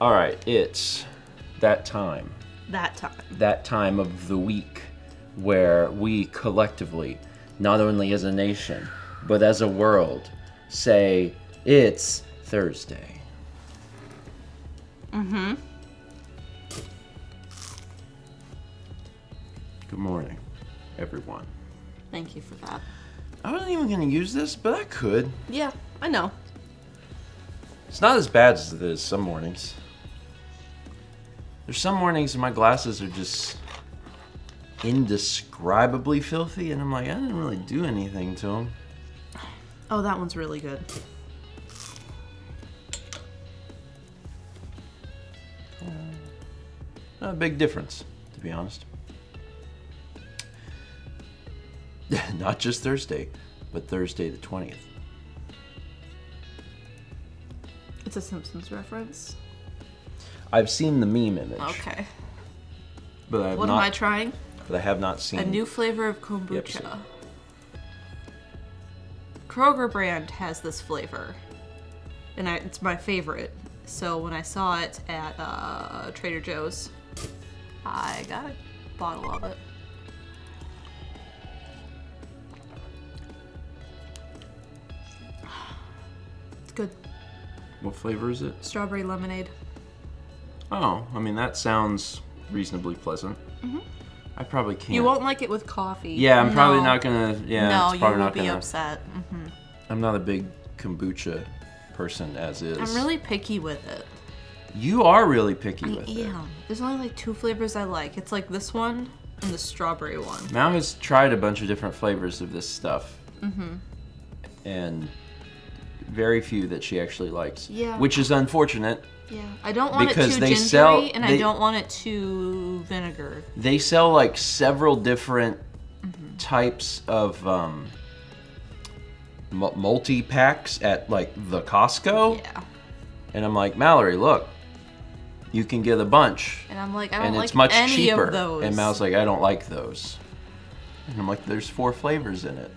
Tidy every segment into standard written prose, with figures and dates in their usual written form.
All right, it's that time. That time of the week where we collectively, not only as a nation, but as a world, say it's Thursday. Mm-hmm. Good morning, everyone. Thank you for that. I wasn't even going to use this, but I could. Yeah, I know. It's not as bad as it is some mornings. There's some mornings when my glasses are just indescribably filthy, and I'm like, I didn't really do anything to them. Oh, that one's really good. Not a big difference, to be honest. Not just Thursday, but Thursday the 20th. It's a Simpsons reference. I've seen the meme image. Okay. But I have What not, am I trying? But I have not seen A new flavor of kombucha. Kroger brand has this flavor, and it's my favorite. So when I saw it at Trader Joe's, I got a bottle of it. It's good. What flavor is it? Strawberry lemonade. Oh, I mean, that sounds reasonably pleasant. Mm-hmm. I probably can't. You won't like it with coffee. Yeah, I'm probably not gonna. Yeah, no, it's probably you will not be gonna, upset. Mm-hmm. I'm not a big kombucha person as is. I'm really picky with it. You are really picky with it. Yeah. There's only like 2 flavors I like. It's like this one and the strawberry one. Mal has tried a bunch of different flavors of this stuff. Mm-hmm. And very few that she actually likes. Yeah. Which is unfortunate. Yeah. I don't want because it too they gingery, and I don't want it too vinegar. They sell like several different types of multi-packs at like the Costco. Yeah. And I'm like, Mallory, look, you can get a bunch. And I'm like, I don't and like it's much any cheaper. of those. And Mal's like, I don't like those. And I'm like, there's 4 flavors in it.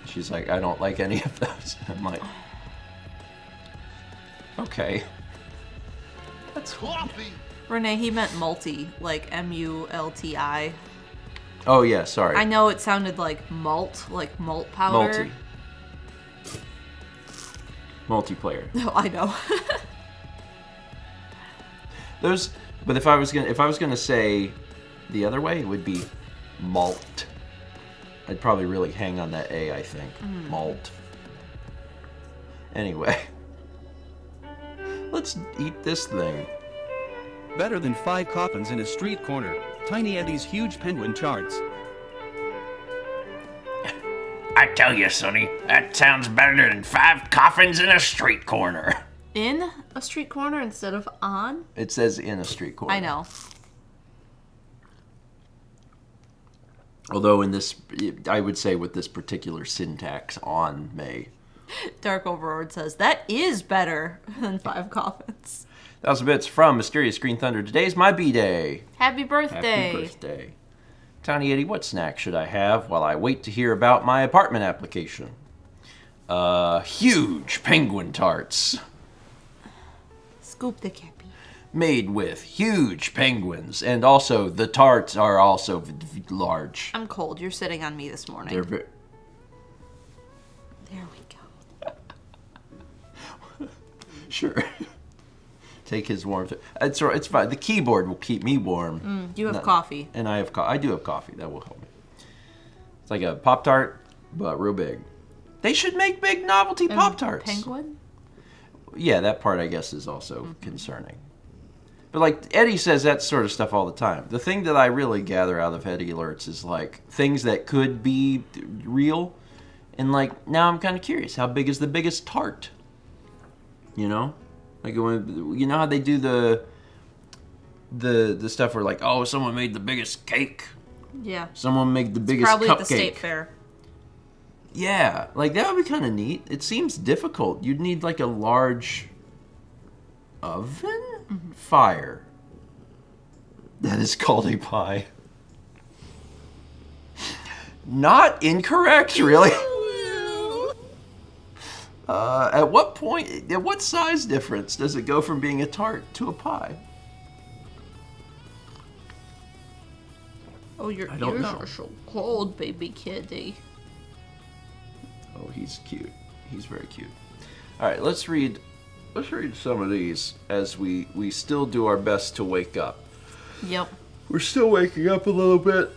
She's like, I don't like any of those. And I'm like, okay. That's coffee. Renee, he meant multi, like M-U-L-T-I. Oh yeah, sorry. I know it sounded like malt powder. Multiplayer. No, I know. Those, but if I was gonna say the other way, it would be malt. I'd probably really hang on that A, I think. Malt. Anyway. Let's eat this thing. Better than 5 coffins in a street corner. Tiny Eddie's huge penguin charts. I tell you, Sonny, that sounds better than 5 coffins in a street corner. In a street corner instead of on? It says in a street corner. I know. Although in this, I would say with this particular syntax, on may. Dark Overlord says, that is better than 5 coffins. 1,000 bits from Mysterious Green Thunder. Today's my B-Day. Happy birthday. Happy birthday. Tiny Eddie, what snack should I have while I wait to hear about my apartment application? Huge penguin tarts. Scoop the cappy. Made with huge penguins. And also, the tarts are also large. I'm cold. You're sitting on me this morning. They're There we go. Sure. Take his warmth. It's fine. The keyboard will keep me warm. You have coffee. And I do have coffee. That will help me. It's like a Pop-Tart, but real big. They should make big novelty Pop-Tarts. Penguin? Yeah, that part I guess is also concerning. But like Eddie says that sort of stuff all the time. The thing that I really gather out of Eddie alerts is like things that could be real. And like now I'm kind of curious. How big is the biggest tart? You know? Like, you know how they do the stuff where like, oh, someone made the biggest cake. Yeah. Someone made the biggest Probably cupcake. at the state fair. Yeah, like that would be kind of neat. It seems difficult. You'd need like a large oven? Fire. That is called a pie. Not incorrect, really. At what size difference does it go from being a tart to a pie? Oh, your I don't ears know. are so cold, baby kitty. Oh, he's cute. He's very cute. All right, let's read some of these as we still do our best to wake up. Yep. We're still waking up a little bit.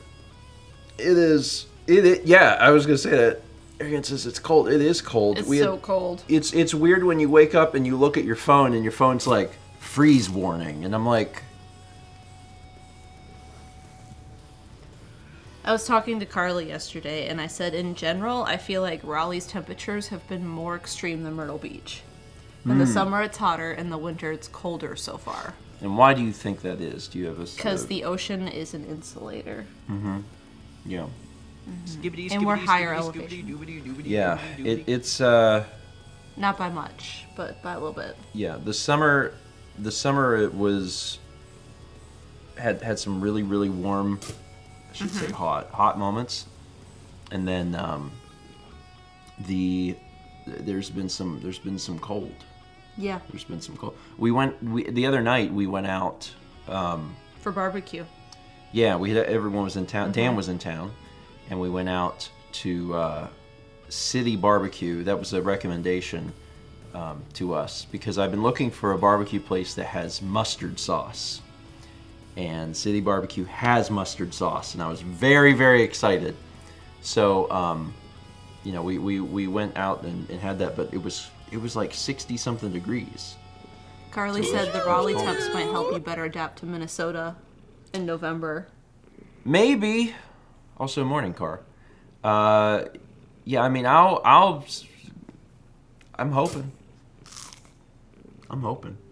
Yeah, I was gonna say that. Arian says it's cold. It is cold. It's so cold. It's weird when you wake up and you look at your phone and your phone's like freeze warning, and I'm like, I was talking to Carly yesterday, and I said, in general, I feel like Raleigh's temperatures have been more extreme than Myrtle Beach. In the summer, it's hotter, and the winter, it's colder so far. and why do you think that is? Do you have a Because the ocean is an insulator. yeah. And we're higher elevation. Yeah, it's Not by much, but by a little bit. yeah. The summer it was had some really warm, I should say hot moments, and then there's been some cold. Yeah. There's been some cold. The other night we went out. For barbecue. Yeah, everyone was in town. Dan was in town, and we went out to City Barbecue. That was a recommendation to us because I've been looking for a barbecue place that has mustard sauce, and City Barbecue has mustard sauce, and I was very excited. So, we went out and had that, but it was like 60 something degrees. Carly said the Raleigh temps might help you better adapt to Minnesota in November. Maybe. Also, morning car. Yeah, I mean, I'm hoping.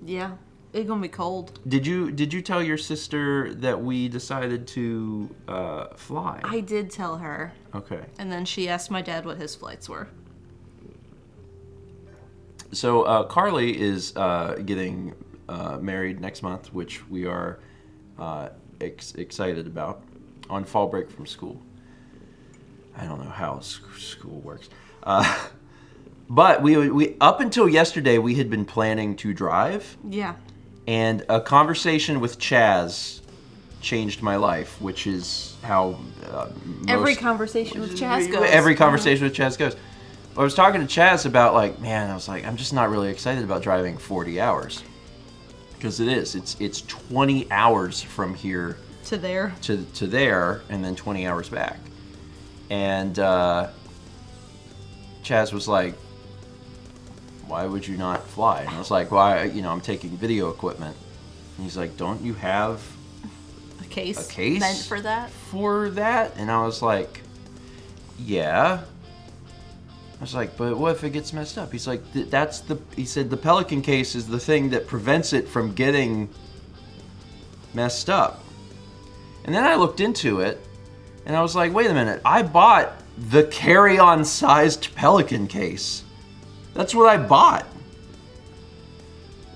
Yeah. It's gonna be cold. Did you tell your sister that we decided to fly? I did tell her. Okay. And then she asked my dad what his flights were. So Carly is getting married next month, which we are excited about, on fall break from school. I don't know how school works. But we up until yesterday, we had been planning to drive. Yeah. And a conversation with Chaz changed my life, which is how Every conversation with Chaz goes. Every conversation with Chaz goes. I was talking to Chaz about I'm just not really excited about driving 40 hours. Because it's 20 hours from here To there. to there, and then 20 hours back. And Chaz was like, why would you not fly? And I was like, well, I'm taking video equipment. And he's like, don't you have A case. a case Meant for that? for that? And I was like, yeah. I was like, but what if it gets messed up? He's like, he said the Pelican case is the thing that prevents it from getting messed up. And then I looked into it, and I was like, wait a minute, I bought the carry-on sized Pelican case. That's what I bought.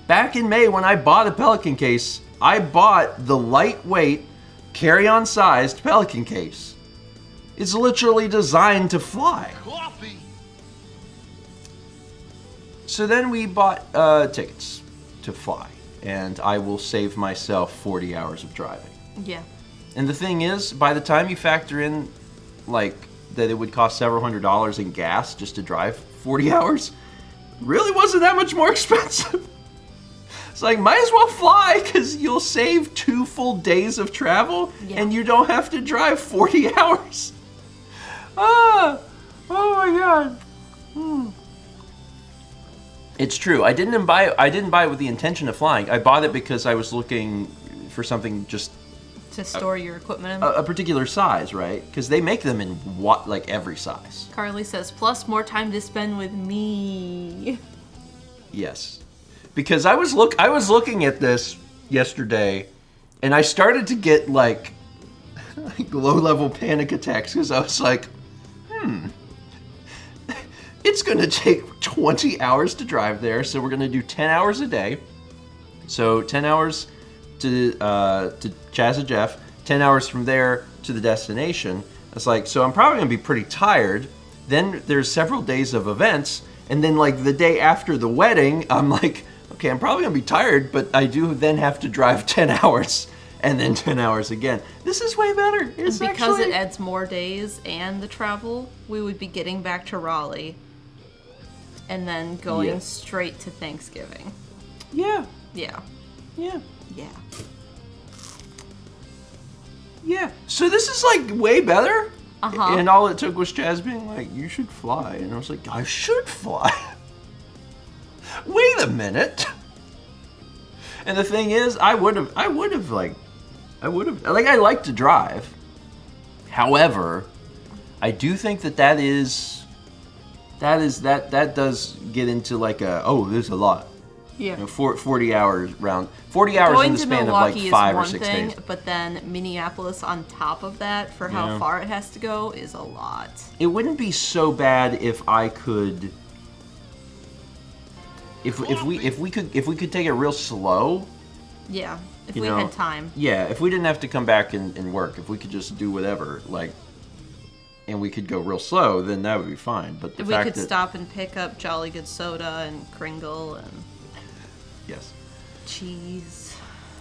Back in May, when I bought a Pelican case, I bought the lightweight carry-on sized Pelican case. It's literally designed to fly. Coffee. So then we bought tickets to fly, and I will save myself 40 hours of driving. Yeah. And the thing is, by the time you factor in, that it would cost several $100s in gas just to drive 40 hours, really wasn't that much more expensive. It's like, might as well fly, because you'll save 2 full days of travel, and you don't have to drive 40 hours. Oh my God. It's true. I didn't buy it with the intention of flying. I bought it because I was looking for something just To store your equipment in. a particular size, right? Because they make them in every size. Carly says, plus more time to spend with me. Yes, because I was looking at this yesterday, and I started to get low-level panic attacks because I was like, it's gonna take 20 hours to drive there, so we're gonna do 10 hours a day. So 10 hours to Chaz and Jeff, 10 hours from there to the destination. It's like, so I'm probably gonna be pretty tired. Then there's several days of events, And then, like, the day after the wedding, I'm like, okay, I'm probably going to be tired, but I do then have to drive 10 hours and then 10 hours again. This is way better. It's because actually... it adds more days and the travel, we would be getting back to Raleigh and then going straight to Thanksgiving. Yeah. Yeah. Yeah. Yeah. Yeah. So this is, like, way better? Uh-huh. And all it took was Chaz being like, you should fly. And I was like, I should fly? Wait a minute. And the thing is, I like to drive. However, I do think that does get into like there's a lot. Yeah. You know, 40 hours round. 40 hours Going in the to span Milwaukee of like 5 is or one 6 thing, days. but then Minneapolis on top of that for how far it has to go is a lot. It wouldn't be so bad if I could if we could take it real slow. Yeah. If You we know, had time. Yeah, if we didn't have to come back and work, if we could just do whatever, like, and we could go real slow, then that would be fine. But the If we fact could that, stop and pick up Jolly Good Soda and Kringle and yes. cheese.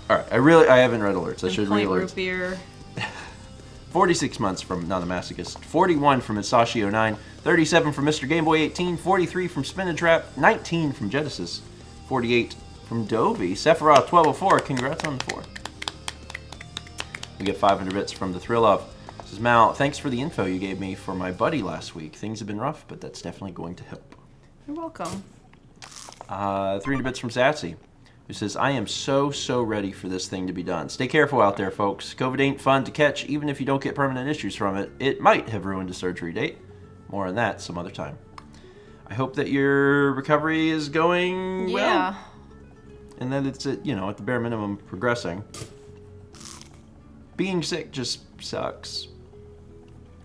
All right, I haven't read alerts. I And should read Point alerts. Root Beer. 46 months from Not a Masochist, 41 from Isashi09, 37 from Mr. Game Boy 18, 43 from Spinach Rap, 19 from Genesis, 48 from Dovey, Sephiroth 1204, congrats on the 4. We get 500 bits from the Thrill Of. This is Mal, thanks for the info you gave me for my buddy last week. Things have been rough, but that's definitely going to help. You're welcome. 300 bits from Satsy, who says, I am so ready for this thing to be done. Stay careful out there, folks. COVID ain't fun to catch, even if you don't get permanent issues from it. It might have ruined a surgery date. More on that some other time. I hope that your recovery is going well. And that it's, at the bare minimum, progressing. Being sick just sucks.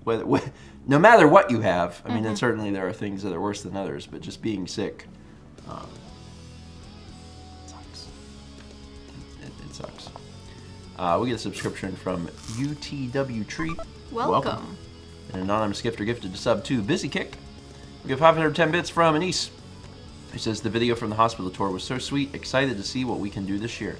No matter what you have, I mean, and certainly there are things that are worse than others, but just being sick sucks. It sucks. We get a subscription from UTW Tree. Welcome. An anonymous gifter gifted a sub to Busy Kick. We get 510 bits from Anise, who says the video from the hospital tour was so sweet. Excited to see what we can do this year.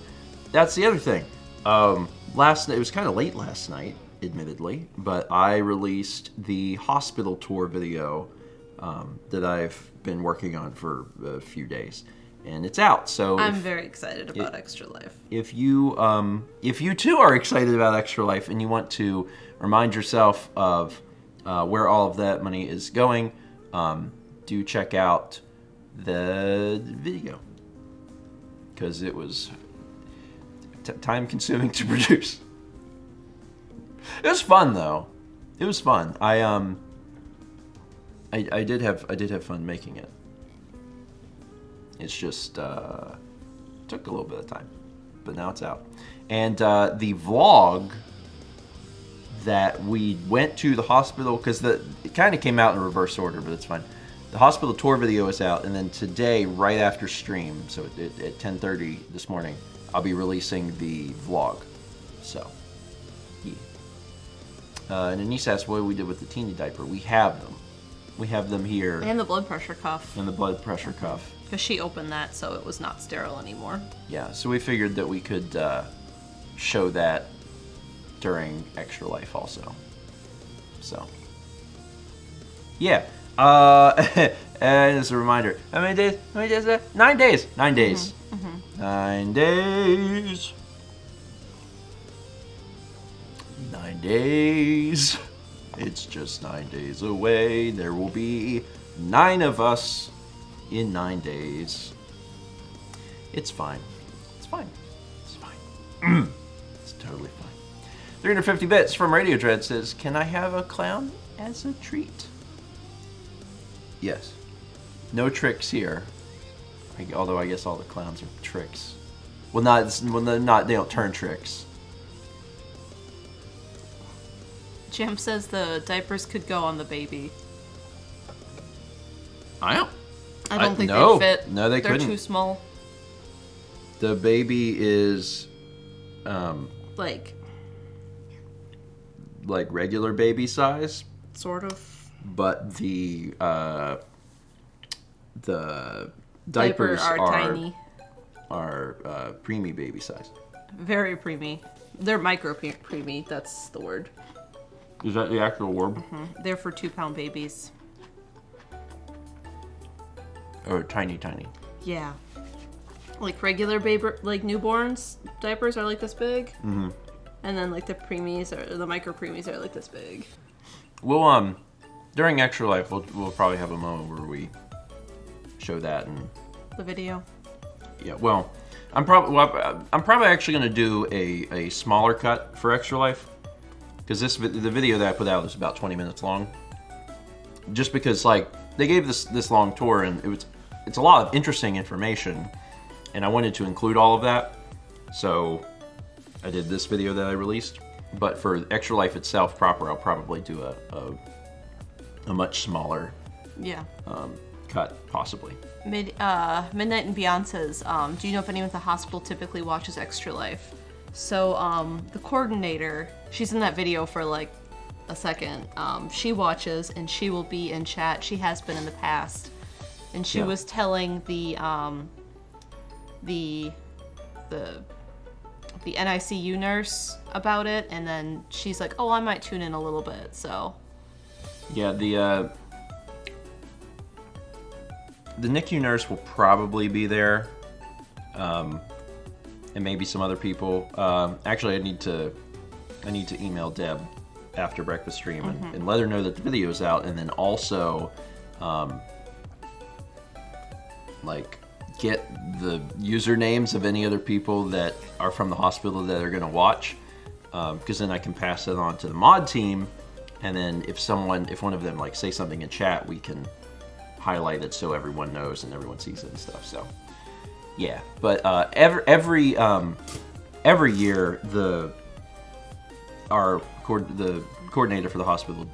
That's the other thing. Last night, it was kind of late last night, admittedly, but I released the hospital tour video that I've been working on for a few days, and it's out. So I'm very excited about Extra Life. If you too are excited about Extra Life and you want to remind yourself of where all of that money is going, do check out the video, because it was time consuming to produce. It was fun though. It was fun. I did have fun making it. It's just took a little bit of time, but now it's out. And the vlog that we went to the hospital, because it kind of came out in reverse order, but it's fine. The hospital tour video is out, and then today, right after stream, so at 10:30 this morning, I'll be releasing the vlog. So, yeah. And Anise asked what we did with the teeny diaper. We have them. We have them here. And the blood pressure cuff. And the blood pressure cuff. Because she opened that, so it was not sterile anymore. Yeah, so we figured that we could show that during Extra Life also. So, yeah. And as a reminder, how many days? How many days is that? 9 days. 9 days. 9 days. 9 days. It's just 9 days away. There will be 9 of us in 9 days. It's fine. It's fine. It's fine. It's totally fine. 350 bits from Radio Dread says, can I have a clown as a treat? Yes. No tricks here. Although I guess all the clowns are tricks. Well, they don't turn tricks. Jim says the diapers could go on the baby. I don't think no. they'd fit. No, They're couldn't. too small. The baby is, Like regular baby size, sort of. but the the diapers are tiny. Are preemie baby size. Very preemie. They're micro preemie. That's the word. Is that the actual word? They're for 2-pound babies. Or tiny. Yeah. Like regular baby, like newborns diapers are like this big. Mm-hmm. And then like the preemies or the micro preemies are like this big. We'll during Extra Life we'll probably have a moment where we show that and The video. yeah. Well, I'm probably actually going to do a smaller cut for Extra Life because the video that I put out is about 20 minutes long. Just because like they gave this long tour and it's a lot of interesting information, and I wanted to include all of that, so I did this video that I released. But for Extra Life itself proper, I'll probably do a much smaller cut, possibly. Midnight and Beyond says, do you know if anyone at the hospital typically watches Extra Life? So the coordinator, she's in that video for like a second. She watches and she will be in chat. She has been in the past, and she was telling the NICU nurse about it, and then she's like, "Oh, I might tune in a little bit." So yeah, the NICU nurse will probably be there, and maybe some other people. Actually, I need to email Deb after breakfast stream and let her know that the video is out, and then also like get the usernames of any other people that are from the hospital that are going to watch, because then I can pass it on to the mod team, and then if one of them like say something in chat, we can highlight it so everyone knows and everyone sees it and stuff. So yeah, but every year the coordinator for the hospital,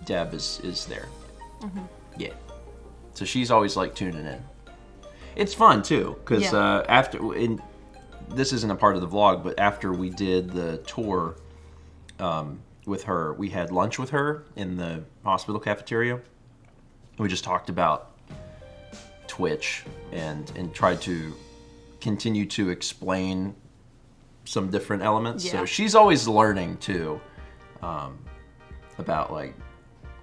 Deb, is there. Yeah, so she's always like tuning in. It's fun too, because this isn't a part of the vlog, but after we did the tour with her, we had lunch with her in the hospital cafeteria. We just talked about Twitch and tried to continue to explain some different elements. Yeah. So she's always learning too, about like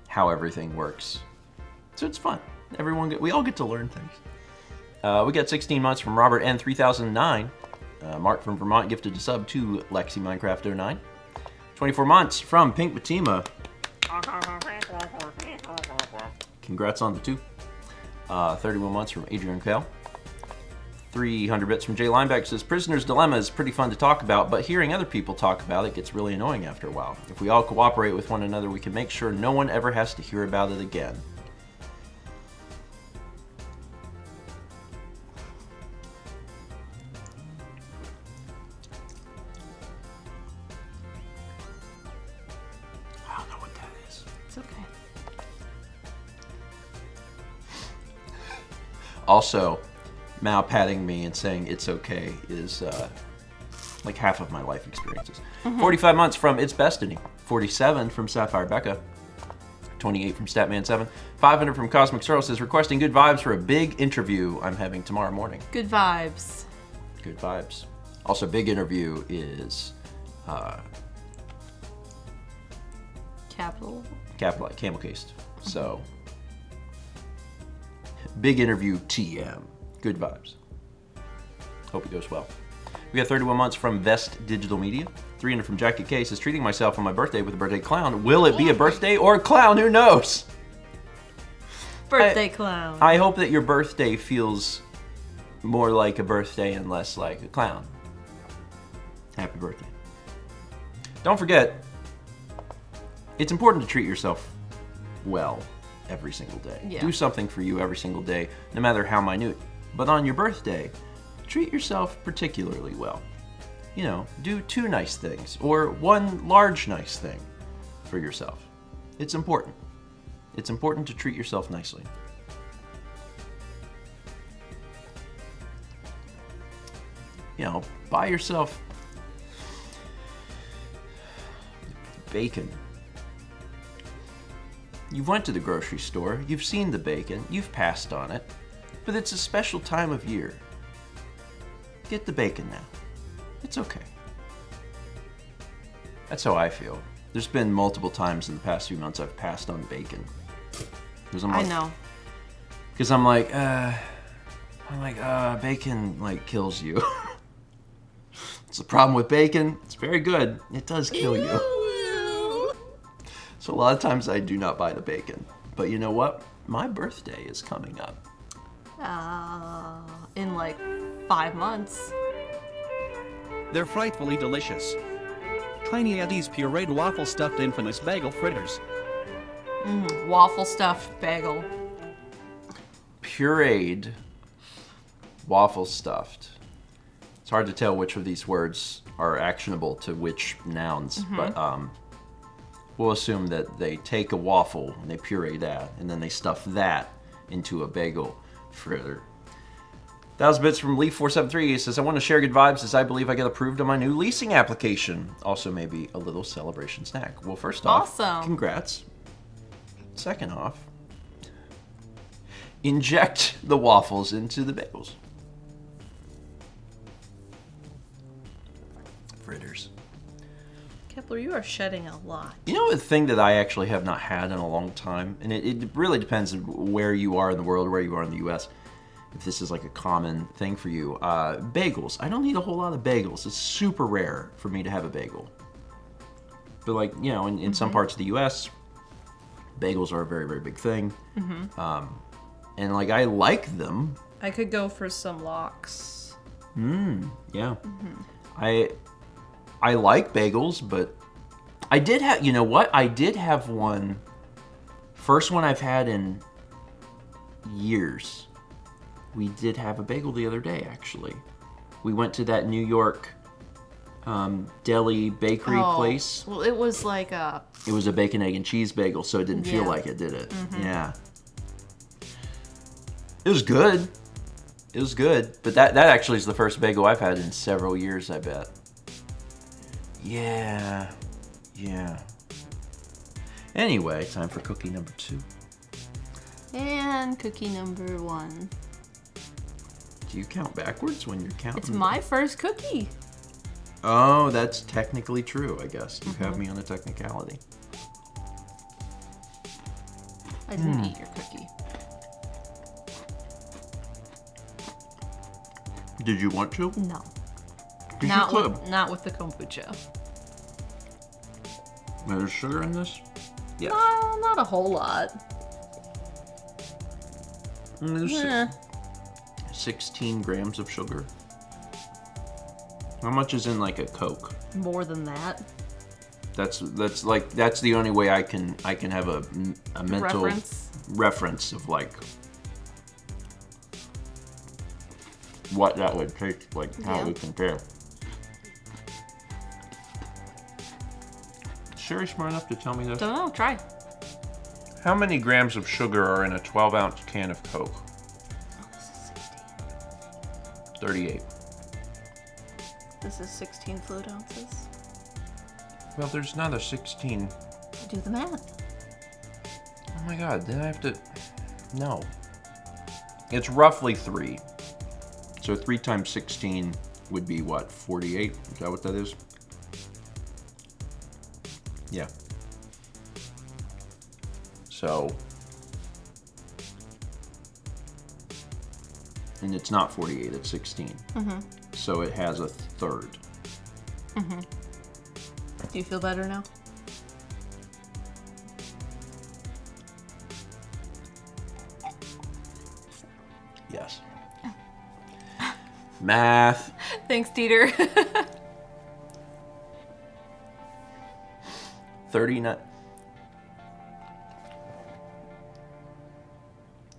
how everything works. So it's fun. We all get to learn things. We got 16 months from Robert N 3009. Mark from Vermont gifted a sub to Lexi Minecraft 09. 24 months from Pink Batima. Congrats on the 2. 31 months from Adrian Kale. 300 bits from Jay Linebacker says, Prisoner's Dilemma is pretty fun to talk about, but hearing other people talk about it gets really annoying after a while. If we all cooperate with one another, we can make sure no one ever has to hear about it again. I don't know what that is. it's okay. Also, Mao patting me and saying it's okay is like half of my life experiences. 45 months from It's Bestiny. 47 from Sapphire Becca. 28 from Statman7. 500 from Cosmic Sorrow says, requesting good vibes for a big interview I'm having tomorrow morning. Good vibes. Good vibes. Also, big interview is Capital. camel cased. So, big interview TM. Good vibes. Hope it goes well. We got 31 months from Vest Digital Media. 300 from Jackie K says, treating myself on my birthday with a birthday clown. Will it be a birthday or a clown? Who knows? Birthday clown. I hope that your birthday feels more like a birthday and less like a clown. Happy birthday. Don't forget, it's important to treat yourself well every single day. Yeah. Do something for you every single day, no matter how minute. But on your birthday, treat yourself particularly well. You know, do 2 nice things or 1 large nice thing for yourself. It's important. It's important to treat yourself nicely. You know, buy yourself bacon. You've went to the grocery store, you've seen the bacon, you've passed on it, but it's a special time of year. Get the bacon now. It's okay. That's how I feel. There's been multiple times in the past few months I've passed on bacon. I know. Because I'm like, bacon like kills you. It's the problem with bacon. It's very good. It does kill you. So a lot of times I do not buy the bacon. But you know what? My birthday is coming up. In like 5 months. They're frightfully delicious. Tiny Eddie's pureed waffle stuffed infamous bagel fritters. Waffle stuffed bagel. Pureed waffle stuffed. It's hard to tell which of these words are actionable to which nouns, but we'll assume that they take a waffle and they puree that, and then they stuff that into a bagel fritter. 1,000 bits from Leaf473. He says, I want to share good vibes as I believe I got approved on my new leasing application. Also, maybe a little celebration snack. Well, first off, Awesome. Congrats. Second off, inject the waffles into the bagels. Fritters. Kepler, you are shedding a lot. You know a thing that I actually have not had in a long time? And it really depends on where you are in the world, where you are in the U.S., if this is like a common thing for you. Bagels. I don't need a whole lot of bagels. It's super rare for me to have a bagel. But like, you know, in some parts of the U.S., bagels are a very, very big thing. And like, I like them. I could go for some lox. Yeah. I like bagels, but I did have, you know what? I did have one, first one I've had in years. We did have a bagel the other day, actually. We went to that New York deli bakery place. Well, it was like a... It was a bacon, egg, and cheese bagel, so it didn't feel Yeah. like it, did it? Yeah. It was good. It was good. But that actually is the first bagel I've had in several years, I bet. Yeah. Yeah. Anyway, time for cookie number 2. And cookie number 1. Do you count backwards when you're counting? It's my first cookie. Oh, that's technically true, I guess. You have me on a technicality. I didn't eat your cookie. Did you want to? No. 'Cause you could. Not with the kombucha. There's sugar in this? Yes. Not a whole lot. There's Eh. 16 grams of sugar. How much is in like a Coke? More than that. That's the only way I can have a mental reference of like what that would taste like, how it would compare. Sherry smart enough to tell me this? Don't know. Try. How many grams of sugar are in a 12-ounce can of Coke? Oh, this is 16. 38. This is 16 fluid ounces. Well, there's another 16. Do the math. Oh my god, then I have to... No. It's roughly 3. So 3 times 16 would be what, 48? Is that what that is? Yeah. So... And it's not 48, it's 16. So it has a third. Do you feel better now? Yes. Math. Thanks, Dieter. 39.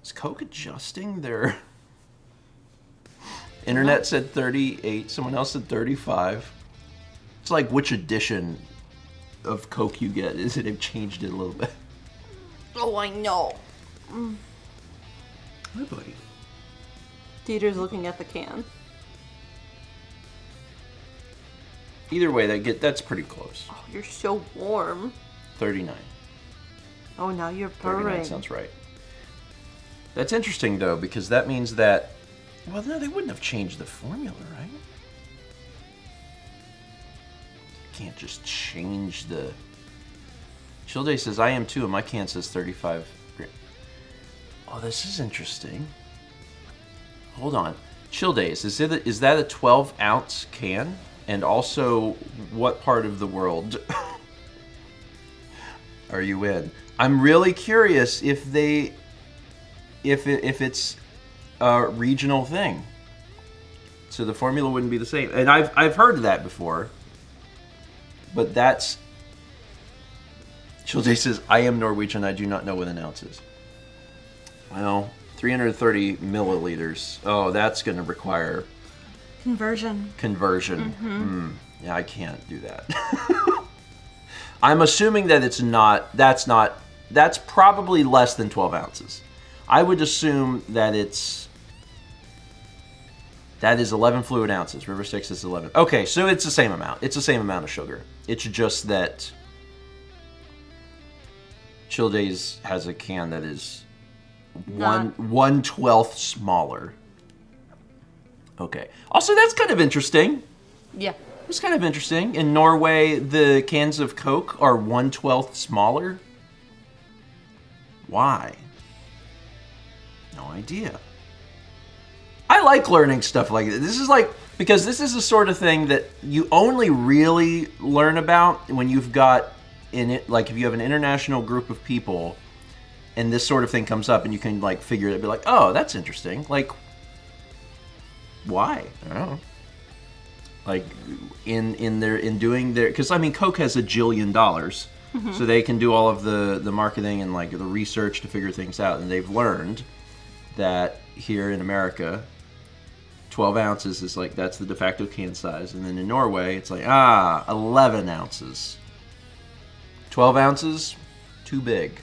Is Coke adjusting their... Internet said 38, someone else said 35. It's like which edition of Coke you get. Is it? They've changed it a little bit. Oh, I know. Hi, buddy. Dieter's looking at the can. Either way, that's pretty close. Oh, you're so warm. 39. Oh, now you're 39 purring. sounds right. That's interesting, though, because that means that... Well, no, they wouldn't have changed the formula, right? Can't just change the... Chill Day says, I am too, and my can says 35 grams. Oh, this is interesting. Hold on. Chill Days, is that a 12-ounce can? And also, what part of the world are you in? I'm really curious if it's a regional thing. So the formula wouldn't be the same. And I've heard of that before. But that's... Chill Day says, I am Norwegian, I do not know what an ounce is. Well, 330 milliliters. Oh, that's going to require... Conversion. Yeah, I can't do that. I'm assuming that that's probably less than 12 ounces. I would assume that that is 11 fluid ounces. River Styx is 11. Okay, so it's the same amount. It's the same amount of sugar. It's just that Chill Days has a can that is 1/12 smaller. Okay. Also, that's kind of interesting. Yeah. It's kind of interesting. In Norway, the cans of Coke are 1/12 smaller. Why? No idea. I like learning stuff like this. This is like, because this is the sort of thing that you only really learn about when you've got in it, like if you have an international group of people and this sort of thing comes up and you can like figure it out, be like, oh, that's interesting. Like, why? I don't know. Like in doing their, because I mean, Coke has $1 jillion, so they can do all of the marketing and like the research to figure things out, and they've learned that here in America, 12 ounces is like, that's the de facto can size, and then in Norway it's like 11 ounces. 12 ounces, too big.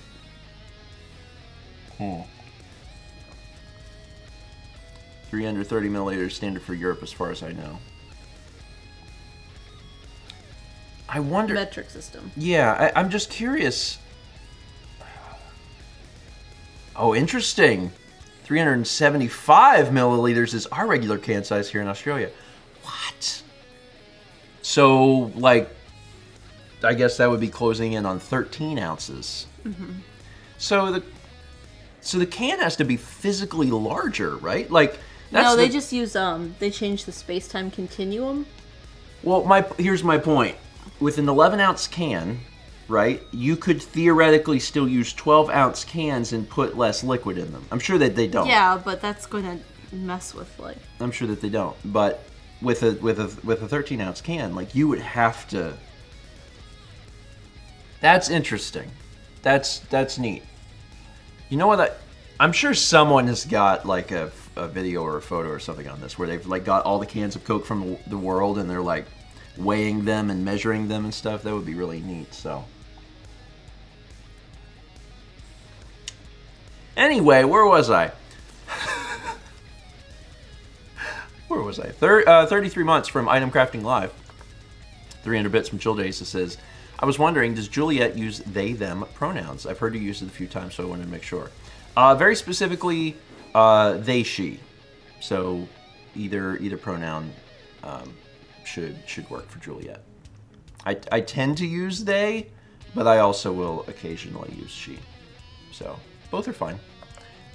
330 milliliters standard for Europe as far as I know. I wonder... Metric system. Yeah, I'm just curious. Oh, interesting. 375 milliliters is our regular can size here in Australia. What? So, like, I guess that would be closing in on 13 ounces. Mm-hmm. So the can has to be physically larger, right? Like, that's they just use they change the space-time continuum. Well, here's my point. With an 11-ounce can, right, you could theoretically still use 12-ounce cans and put less liquid in them. I'm sure that they don't. Yeah, but that's going to mess with, like... I'm sure that they don't. But with a 13-ounce can, like, you would have to... That's interesting. That's neat. You know what? I'm sure someone has got, like, a video or a photo or something on this where they've, like, got all the cans of Coke from the world and they're, like, weighing them and measuring them and stuff. That would be really neat, so. Anyway, where was I? 33 months from Item Crafting Live. 300 bits from Chill Days that says, I was wondering, does Juliet use they, them pronouns? I've heard you use it a few times, so I wanted to make sure. Very specifically, they, she. So either pronoun should work for Juliet. I tend to use they, but I also will occasionally use she. So both are fine.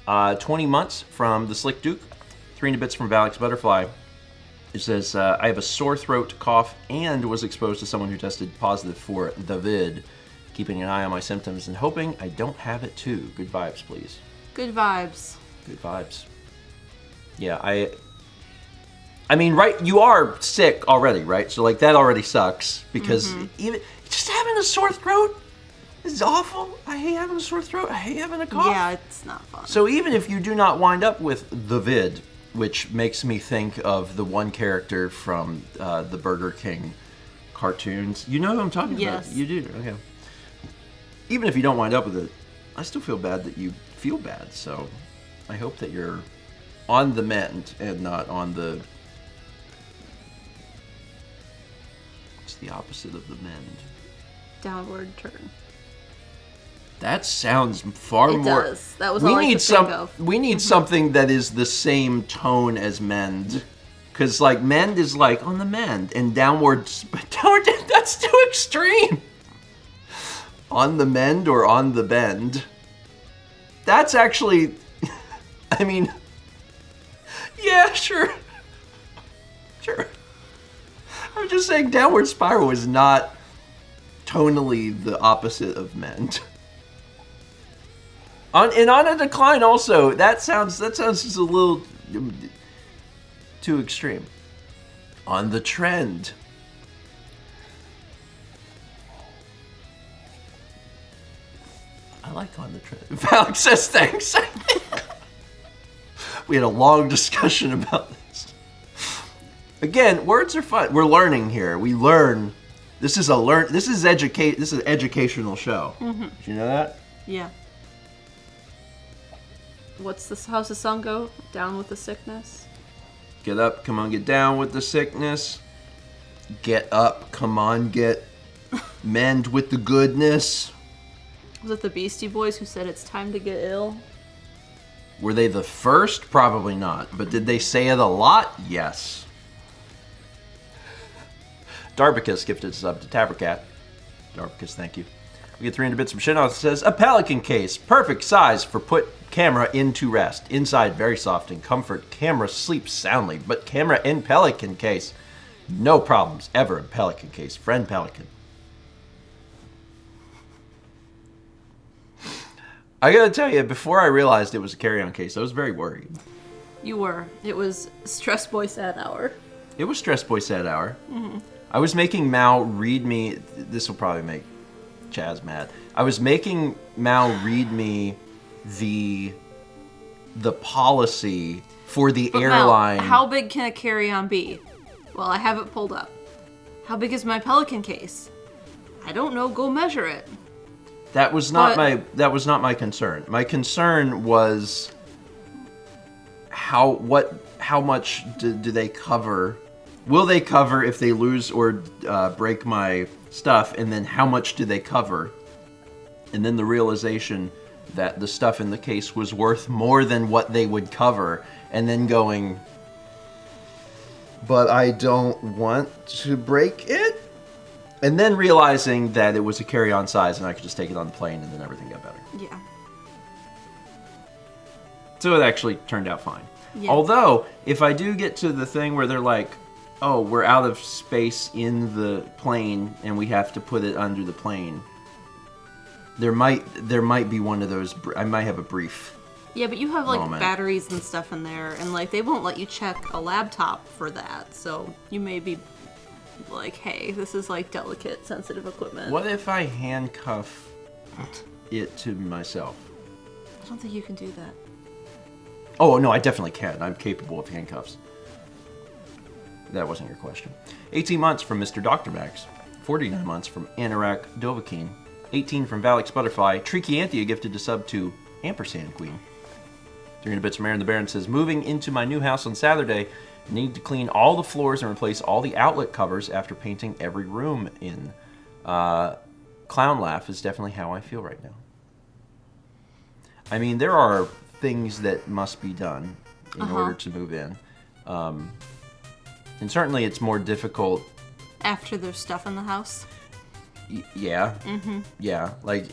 20 months from the Slick Duke. 300 bits from Valix Butterfly. It says, I have a sore throat, cough, and was exposed to someone who tested positive for the vid. Keeping an eye on my symptoms and hoping I don't have it too. Good vibes, please. Good vibes. Good vibes. Yeah, I mean, right, you are sick already, right? So, like, that already sucks, because even just having a sore throat is awful. I hate having a sore throat. I hate having a cough. Yeah, it's not fun. So even if you do not wind up with the vid, which makes me think of the one character from the Burger King cartoons. You know who I'm talking about? Yes. You do? Okay. Even if you don't wind up with it, I still feel bad that you feel bad, so I hope that you're on the mend and not on the... What's the opposite of the mend? Downward turn. That sounds far It more. does. That was all I could think of. We need something that is the same tone as mend, because like mend is like on the mend, and downward. That's too extreme. On the mend or on the bend. That's actually. I mean. Yeah, sure. Sure. I'm just saying, downward spiral is not tonally the opposite of mend. On a decline also, that sounds just a little too extreme. On the trend. I like on the trend. Alex says thanks. We had a long discussion about this. Again, words are fun. We're learning here. We learn. This is an educational show. Mm-hmm. Did you know that? Yeah. How's the song go? Down with the sickness? Get up, come on, get down with the sickness. Get up, come on, get mend with the goodness. Was it the Beastie Boys who said it's time to get ill? Were they the first? Probably not. But did they say it a lot? Yes. Darbicus gifted a sub to Tabercat. Darbicus, thank you. We get 300 bits from Shinoff that says, a pelican case, perfect size for put camera into rest. Inside, very soft and comfort. Camera sleeps soundly, but camera in pelican case. No problems ever in pelican case. Friend Pelican. I gotta tell you, before I realized it was a carry-on case, I was very worried. You were. It was Stress Boy Sad Hour. It was Stress Boy Sad Hour. Mm-hmm. I was making Mal read me. This will probably make Chaz mad. I was making Mal read me the policy for the airline. Mel, how big can a carry-on be? Well, I have it pulled up. How big is my Pelican case? I don't know. Go measure it. That was not my concern. My concern was how much do they cover? Will they cover if they lose or break my stuff? And then how much do they cover? And then the realization that the stuff in the case was worth more than what they would cover. And then going, but I don't want to break it? And then realizing that it was a carry-on size and I could just take it on the plane and then everything got better. Yeah. So it actually turned out fine. Yeah. Although, if I do get to the thing where they're like, oh, we're out of space in the plane and we have to put it under the plane, there might be one of those, I might have a brief Yeah, but you have like moment. batteries and stuff in there, and like they won't let you check a laptop for that, so you may be like, hey, this is like delicate, sensitive equipment. What if I handcuff it to myself? I don't think you can do that. Oh, no, I definitely can. I'm capable of handcuffs. That wasn't your question. 18 months from Mr. Dr. Max. 49 months from Anorak Dovahkeen. 18 from Valix Butterfly. Trichianthia gifted to sub to Ampersand Queen. 300 bits from Aaron the Baron says, moving into my new house on Saturday. Need to clean all the floors and replace all the outlet covers after painting every room in. Clown laugh is definitely how I feel right now. I mean, there are things that must be done in order to move in. And certainly it's more difficult. After there's stuff in the house? Yeah. Mm-hmm. Yeah. Like,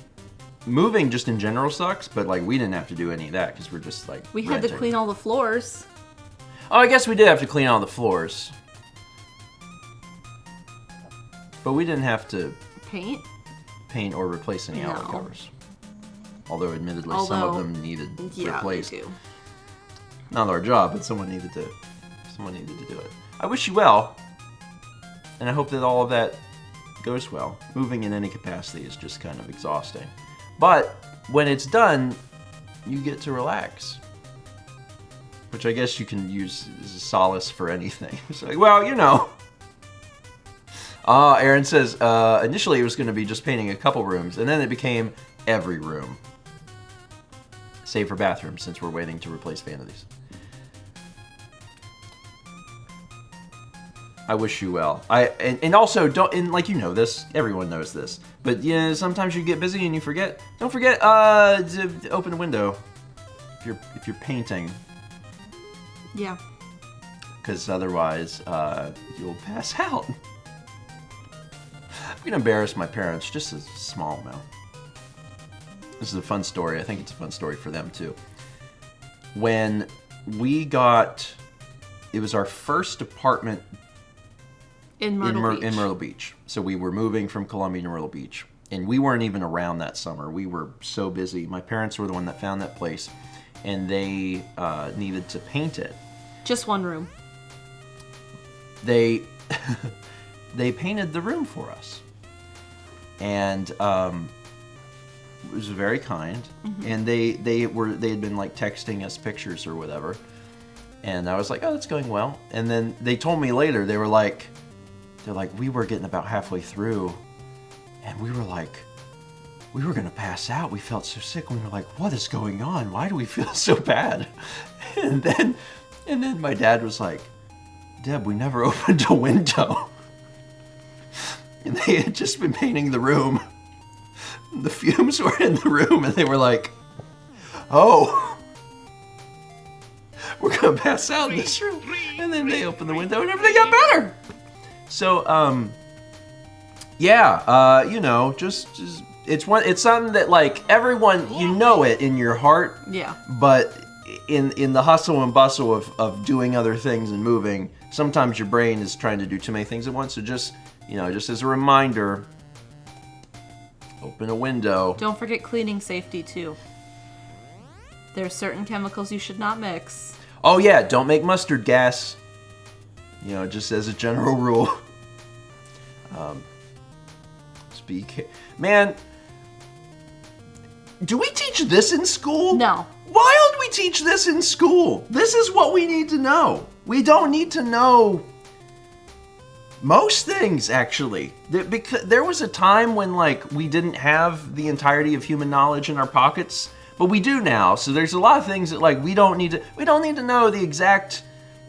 moving just in general sucks, but like we didn't have to do any of that because we're just like We had to clean all the floors. Oh, I guess we did have to clean all the floors. But we didn't have to paint or replace any outlet covers. Although admittedly some of them needed replaced. They do. Not our job, but someone needed to do it. I wish you well. And I hope that all of that goes well. Moving in any capacity is just kind of exhausting. But when it's done, you get to relax. Which I guess you can use as a solace for anything. It's like, well, you know. Aaron says, initially it was going to be just painting a couple rooms, and then it became every room. Save for bathrooms, since we're waiting to replace vanities. I wish you well. And also don't, and like, you know this, everyone knows this, but yeah, sometimes you get busy and you forget. Don't forget to open a window if you're painting, Yeah. because otherwise you'll pass out. I'm gonna embarrass my parents just a small amount. This is a fun story. I think it's a fun story for them too. When we got, it was our first apartment In Myrtle Beach. in Myrtle Beach. So we were moving from Columbia to Myrtle Beach. And we weren't even around that summer. We were so busy. My parents were the one that found that place. And they needed to paint it. Just one room. They they painted the room for us. And it was very kind. Mm-hmm. And they had been like texting us pictures or whatever. And I was like, oh, that's going well. And then they told me later, they're like, we were getting about halfway through, and we were like, we were gonna pass out. We felt so sick. We were like, what is going on? Why do we feel so bad? And then my dad was like, Deb, we never opened a window. And they had just been painting the room. The fumes were in the room, and they were like, oh, we're gonna pass out in this room. And then they opened the window and everything got better. So, yeah, you know, just it's something that like everyone, you know it in your heart. Yeah. But in the hustle and bustle of doing other things and moving, sometimes your brain is trying to do too many things at once. So just, you know, just as a reminder, open a window. Don't forget cleaning safety too. There are certain chemicals you should not mix. Oh yeah, don't make mustard gas. You know, just as a general rule. Man, do we teach this in school? No. Why don't we teach this in school? This is what we need to know. We don't need to know most things, actually. Because there was a time when, like, we didn't have the entirety of human knowledge in our pockets, but we do now. So there's a lot of things that, like, we don't need to know the exact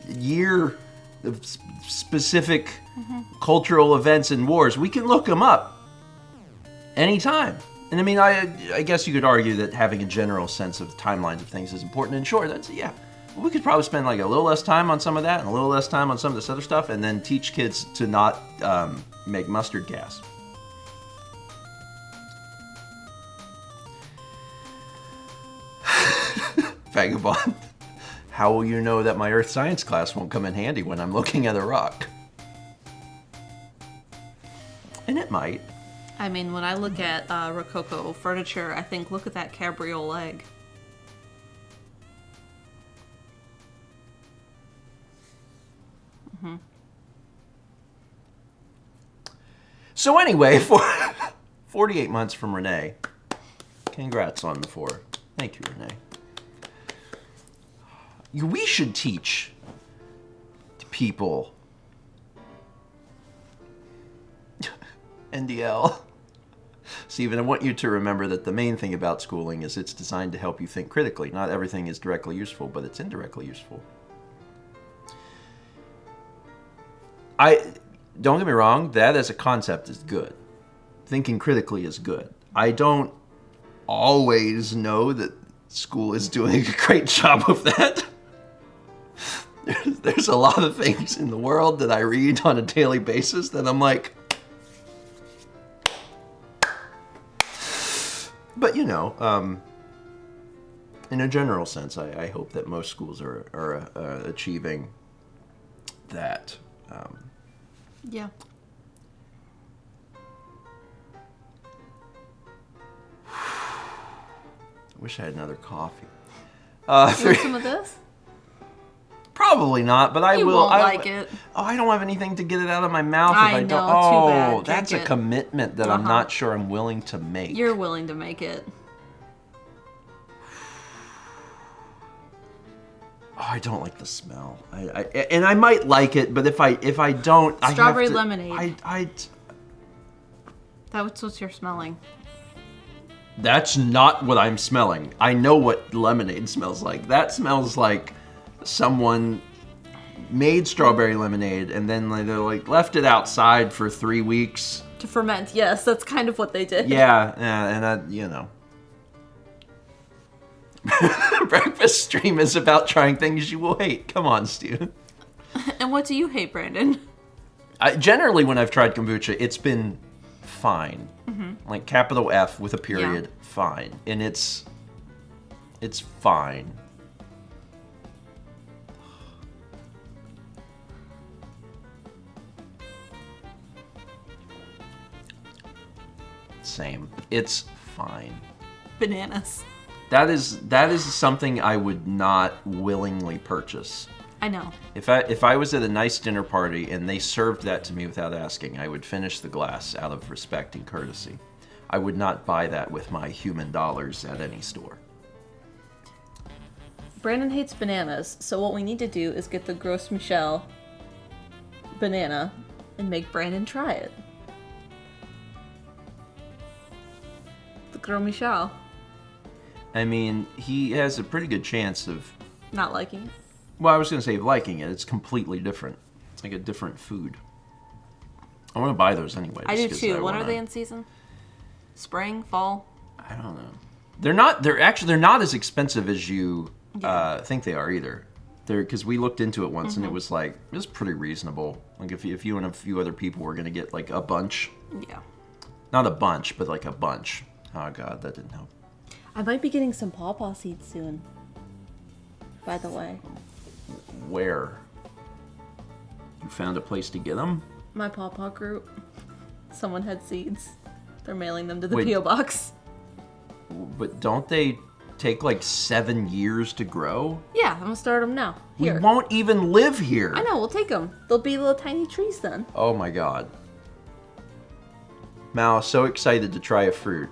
year of specific cultural events and wars. We can look them up anytime. And I mean, I guess you could argue that having a general sense of timelines of things is important. And sure, that's, yeah. We could probably spend like a little less time on some of that and a little less time on some of this other stuff, and then teach kids to not make mustard gas. Vagabond. How will you know that my earth science class won't come in handy when I'm looking at a rock? And it might. I mean, when I look at Rococo furniture, I think, look at that cabriolet. So anyway, for 48 months from Renee. Congrats on the 4. Thank you, Renee. We should teach people NDL. Steven, I want you to remember that the main thing about schooling is it's designed to help you think critically. Not everything is directly useful, but it's indirectly useful. Don't get me wrong, that as a concept is good. Thinking critically is good. I don't always know that school is doing a great job of that. There's a lot of things in the world that I read on a daily basis that I'm like, but you know, in a general sense, I hope that most schools are achieving that. Yeah. I wish I had another coffee. You want some of this? Probably not, but I You will. won't like it. Oh, I don't have anything to get it out of my mouth if I I know, don't. too Oh, bad. Drink that's a it. commitment that I'm not sure I'm willing to make. You're willing to make it. Oh, I don't like the smell. And I might like it, but if I don't, Strawberry I have to, lemonade. That's what you're smelling. That's not what I'm smelling. I know what lemonade smells like. That smells like someone made strawberry lemonade and then they like left it outside for 3 weeks. To ferment, yes, that's kind of what they did. Yeah, and I, you know. Breakfast stream is about trying things you will hate. Come on, Steven. And what do you hate, Brandon? Generally, when I've tried kombucha, it's been fine. Like capital F with a period, fine. And it's fine. Same. It's fine. Bananas. That is something I would not willingly purchase. I know. If I was at a nice dinner party and they served that to me without asking, I would finish the glass out of respect and courtesy. I would not buy that with my human dollars at any store. Brandon hates bananas, so what we need to do is get the Gros Michel banana and make Brandon try it. The Gros Michel. I mean, he has a pretty good chance of... Not liking it. Well, I was going to say liking it. It's completely different. It's like a different food. I want to buy those anyway. I do too. When are they in season? Spring? Fall? I don't know. They're not as expensive as you think they are either. Because we looked into it once and it was pretty reasonable. Like if you and a few other people were going to get like a bunch. Yeah. Not a bunch, but like a bunch. Oh god, that didn't help. I might be getting some pawpaw seeds soon. By the way. Where? You found a place to get them? My pawpaw group. Someone had seeds. They're mailing them to the Wait. P.O. box. But don't they take like 7 years to grow? Yeah, I'm gonna start them now. Here. We won't even live here. I know, we'll take them. They'll be little tiny trees then. Oh my god. Mal, so excited to try a fruit.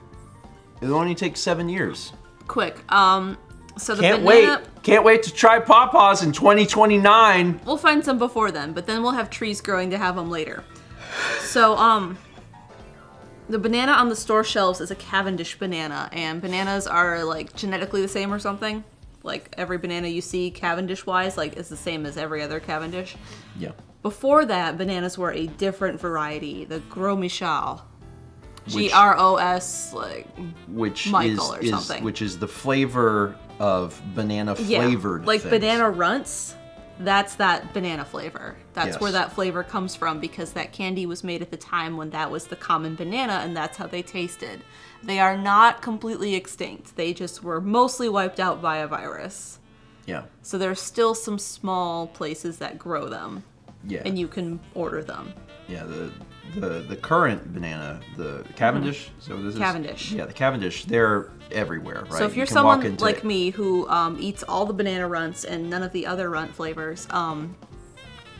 It'll only take 7 years. Quick, so the Can't banana... wait. Can't wait to try pawpaws in 2029. We'll find some before then, but then we'll have trees growing to have them later. So, the banana on the store shelves is a Cavendish banana, and bananas are, like, genetically the same or something. Like, every banana you see Cavendish-wise, like, is the same as every other Cavendish. Yeah. Before that, bananas were a different variety, the Gros Michel. Which- Gros, like, Which Michael is, or something. Which is the flavor of banana flavored like things. banana runts. That's that banana flavor. That's Yes. where that flavor comes from because that candy was made at the time when that was the common banana and that's how they tasted. They are not completely extinct. They just were mostly wiped out by a virus. Yeah. So there's still some small places that grow them. Yeah. And you can order them. Yeah, the current banana, the Cavendish. So this is Cavendish. Yeah, the Cavendish. They're everywhere, right? So if You you're can walk someone into- like me who eats all the banana runts and none of the other runt flavors,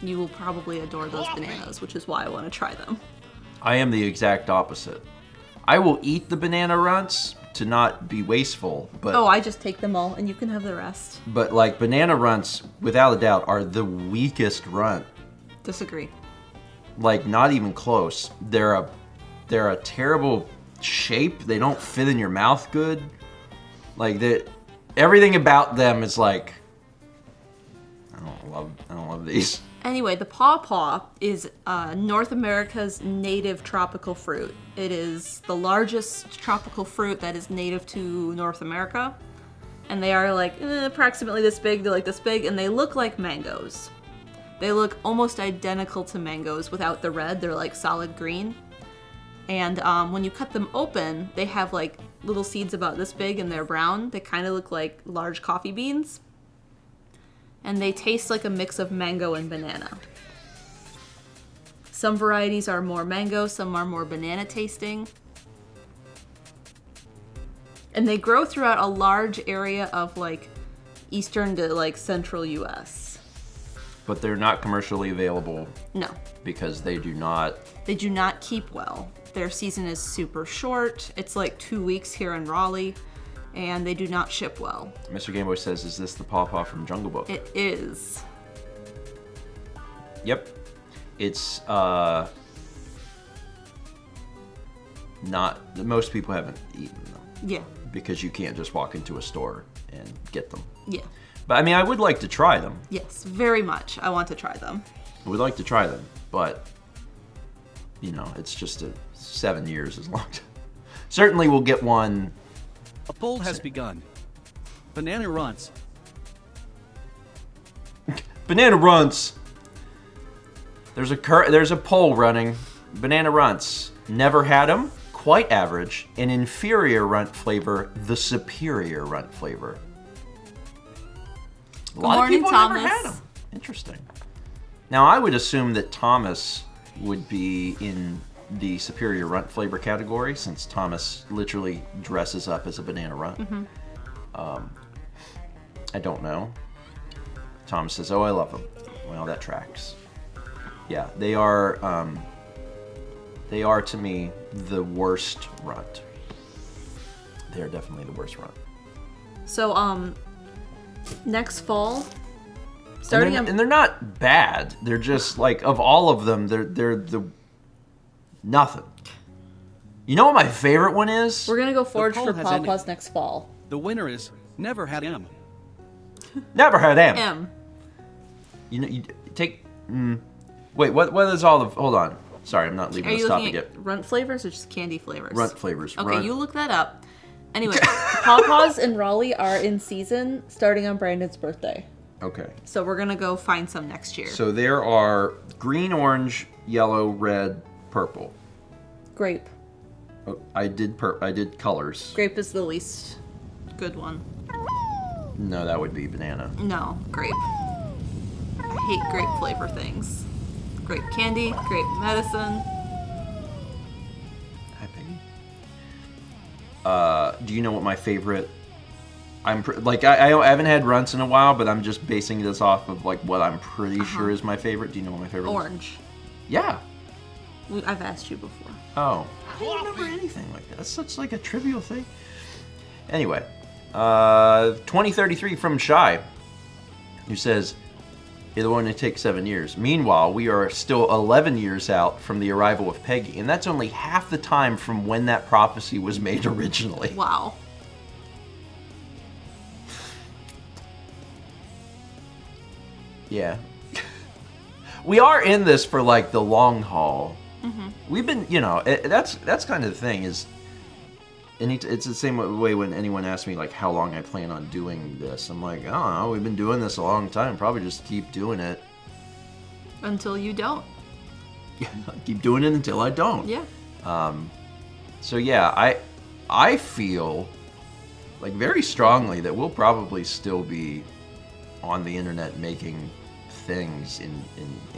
you will probably adore those bananas, which is why I want to try them. I am the exact opposite. I will eat the banana runts to not be wasteful, but Oh, I just take them all and you can have the rest. but like banana runts, without a doubt, are the weakest runt. Disagree. Like not even close. They're a terrible shape. They don't fit in your mouth good. Like that, everything about them is like I don't love these. Anyway, the pawpaw is North America's native tropical fruit. It is the largest tropical fruit that is native to North America. And they are like approximately this big. They're like this big and they look like mangoes. They look almost identical to mangoes without the red. They're like solid green. And when you cut them open, they have like little seeds about this big and they're brown. They kind of look like large coffee beans. And they taste like a mix of mango and banana. Some varieties are more mango, some are more banana tasting. And they grow throughout a large area of like eastern to like central US. But they're not commercially available No, because they do not. they do not keep well. Their season is super short. It's like 2 weeks here in Raleigh, and they do not ship well. Mr. Gameboy says, "Is this the pawpaw from Jungle Book?" It is. Yep. It's not. Most people haven't eaten them Yeah, because you can't just walk into a store and get them. yeah. But I mean, I would like to try them. Yes, very much. I want to try them. I would like to try them, but you know, it's just 7 years is long. Certainly, we'll get one. A poll has begun. Banana runts. Banana runts. There's a poll running. Banana runts. Never had them. Quite average. An inferior runt flavor. The superior runt flavor. A lot of people Thomas. never had them. Interesting. Now, I would assume that Thomas would be in the superior runt flavor category, since Thomas literally dresses up as a banana runt. I don't know. Thomas says, "Oh, I love them." Well, that tracks. Yeah, they are to me the worst runt. They are definitely the worst runt. So, next fall, starting and they're not bad. They're just like, of all of them, they're the nothing. You know what my favorite one is? we're gonna go forage poll for has ended. Pawpaws next fall. The winner is Never Had M. Never had them. M. You know, you take. Wait, what is all the? Hold on. Sorry, I'm not Are leaving you this topic looking yet. at runt flavors or just candy flavors? Runt flavors. Okay, Runt. you look that up. Anyway, Pawpaws in Raleigh are in season starting on Brandon's birthday. Okay. So we're gonna go find some next year. So there are green, orange, yellow, red, purple. Grape. Oh, I did colors. Grape is the least good one. No, that would be banana. No, grape. I hate grape flavor things. Grape candy, grape medicine. Hi, Peggy. Do you know what my favorite? I haven't had runts in a while, but I'm just basing this off of like what I'm pretty sure is my favorite. Do you know what my favorite is? Orange. Yeah. I've asked you before. Oh. I don't remember anything like that. That's such like a trivial thing. Anyway, 2033 from Shy, who says, "It'll only take 7 years. Meanwhile, we are still 11 years out from the arrival of Peggy, and that's only half the time from when that prophecy was made originally." Wow. Yeah. We are in this for like the long haul. We've been, you know, that's kind of the thing is, and it's the same way when anyone asks me like how long I plan on doing this. I'm like, I don't know. We've been doing this a long time. Probably just keep doing it. Until you don't. Keep doing it until I don't. Yeah. So yeah, I feel like very strongly that we'll probably still be on the internet making things in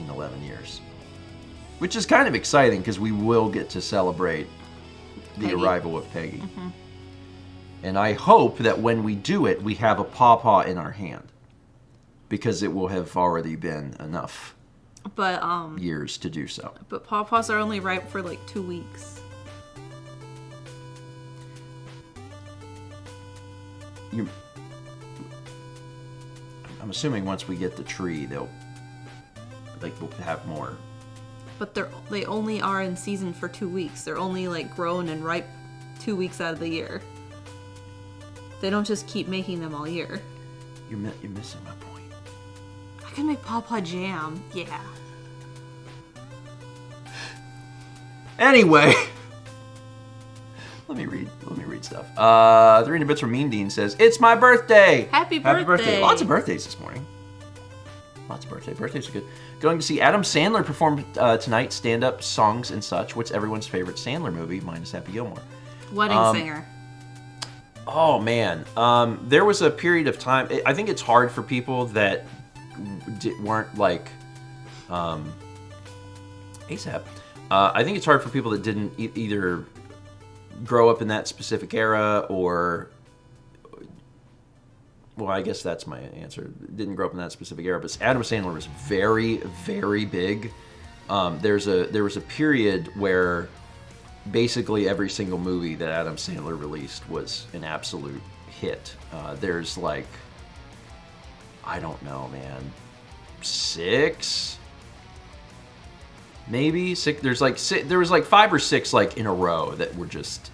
11 years. Which is kind of exciting because we will get to celebrate the Peggy. arrival of Peggy. And I hope that when we do it, we have a pawpaw in our hand. Because it will have already been enough But years to do so. but pawpaws are only ripe for like 2 weeks. I'm assuming once we get the tree, we'll have more. But they only are in season for 2 weeks. They're only like grown and ripe 2 weeks out of the year. They don't just keep making them all year. You're missing my point. I can make pawpaw jam. Yeah. Anyway, let me read stuff. 300 bits from Mean Dean says, "It's my birthday. Happy birthday. Lots of birthdays this morning. Lots of birthdays. Birthdays are good. Going to see Adam Sandler perform tonight. Stand-up, songs, and such. What's everyone's favorite Sandler movie? Mine is Happy Gilmore. Wedding Singer. Oh man, there was a period of time. I think it's hard for people that weren't like ASAP. I think it's hard for people that didn't either grow up in that specific era or, well, I guess that's my answer. Didn't grow up in that specific era, but Adam Sandler was very, very big. There was a period where basically every single movie that Adam Sandler released was an absolute hit. There's like, I don't know, man, 6, maybe 6. There was like 5 or 6 like in a row that were just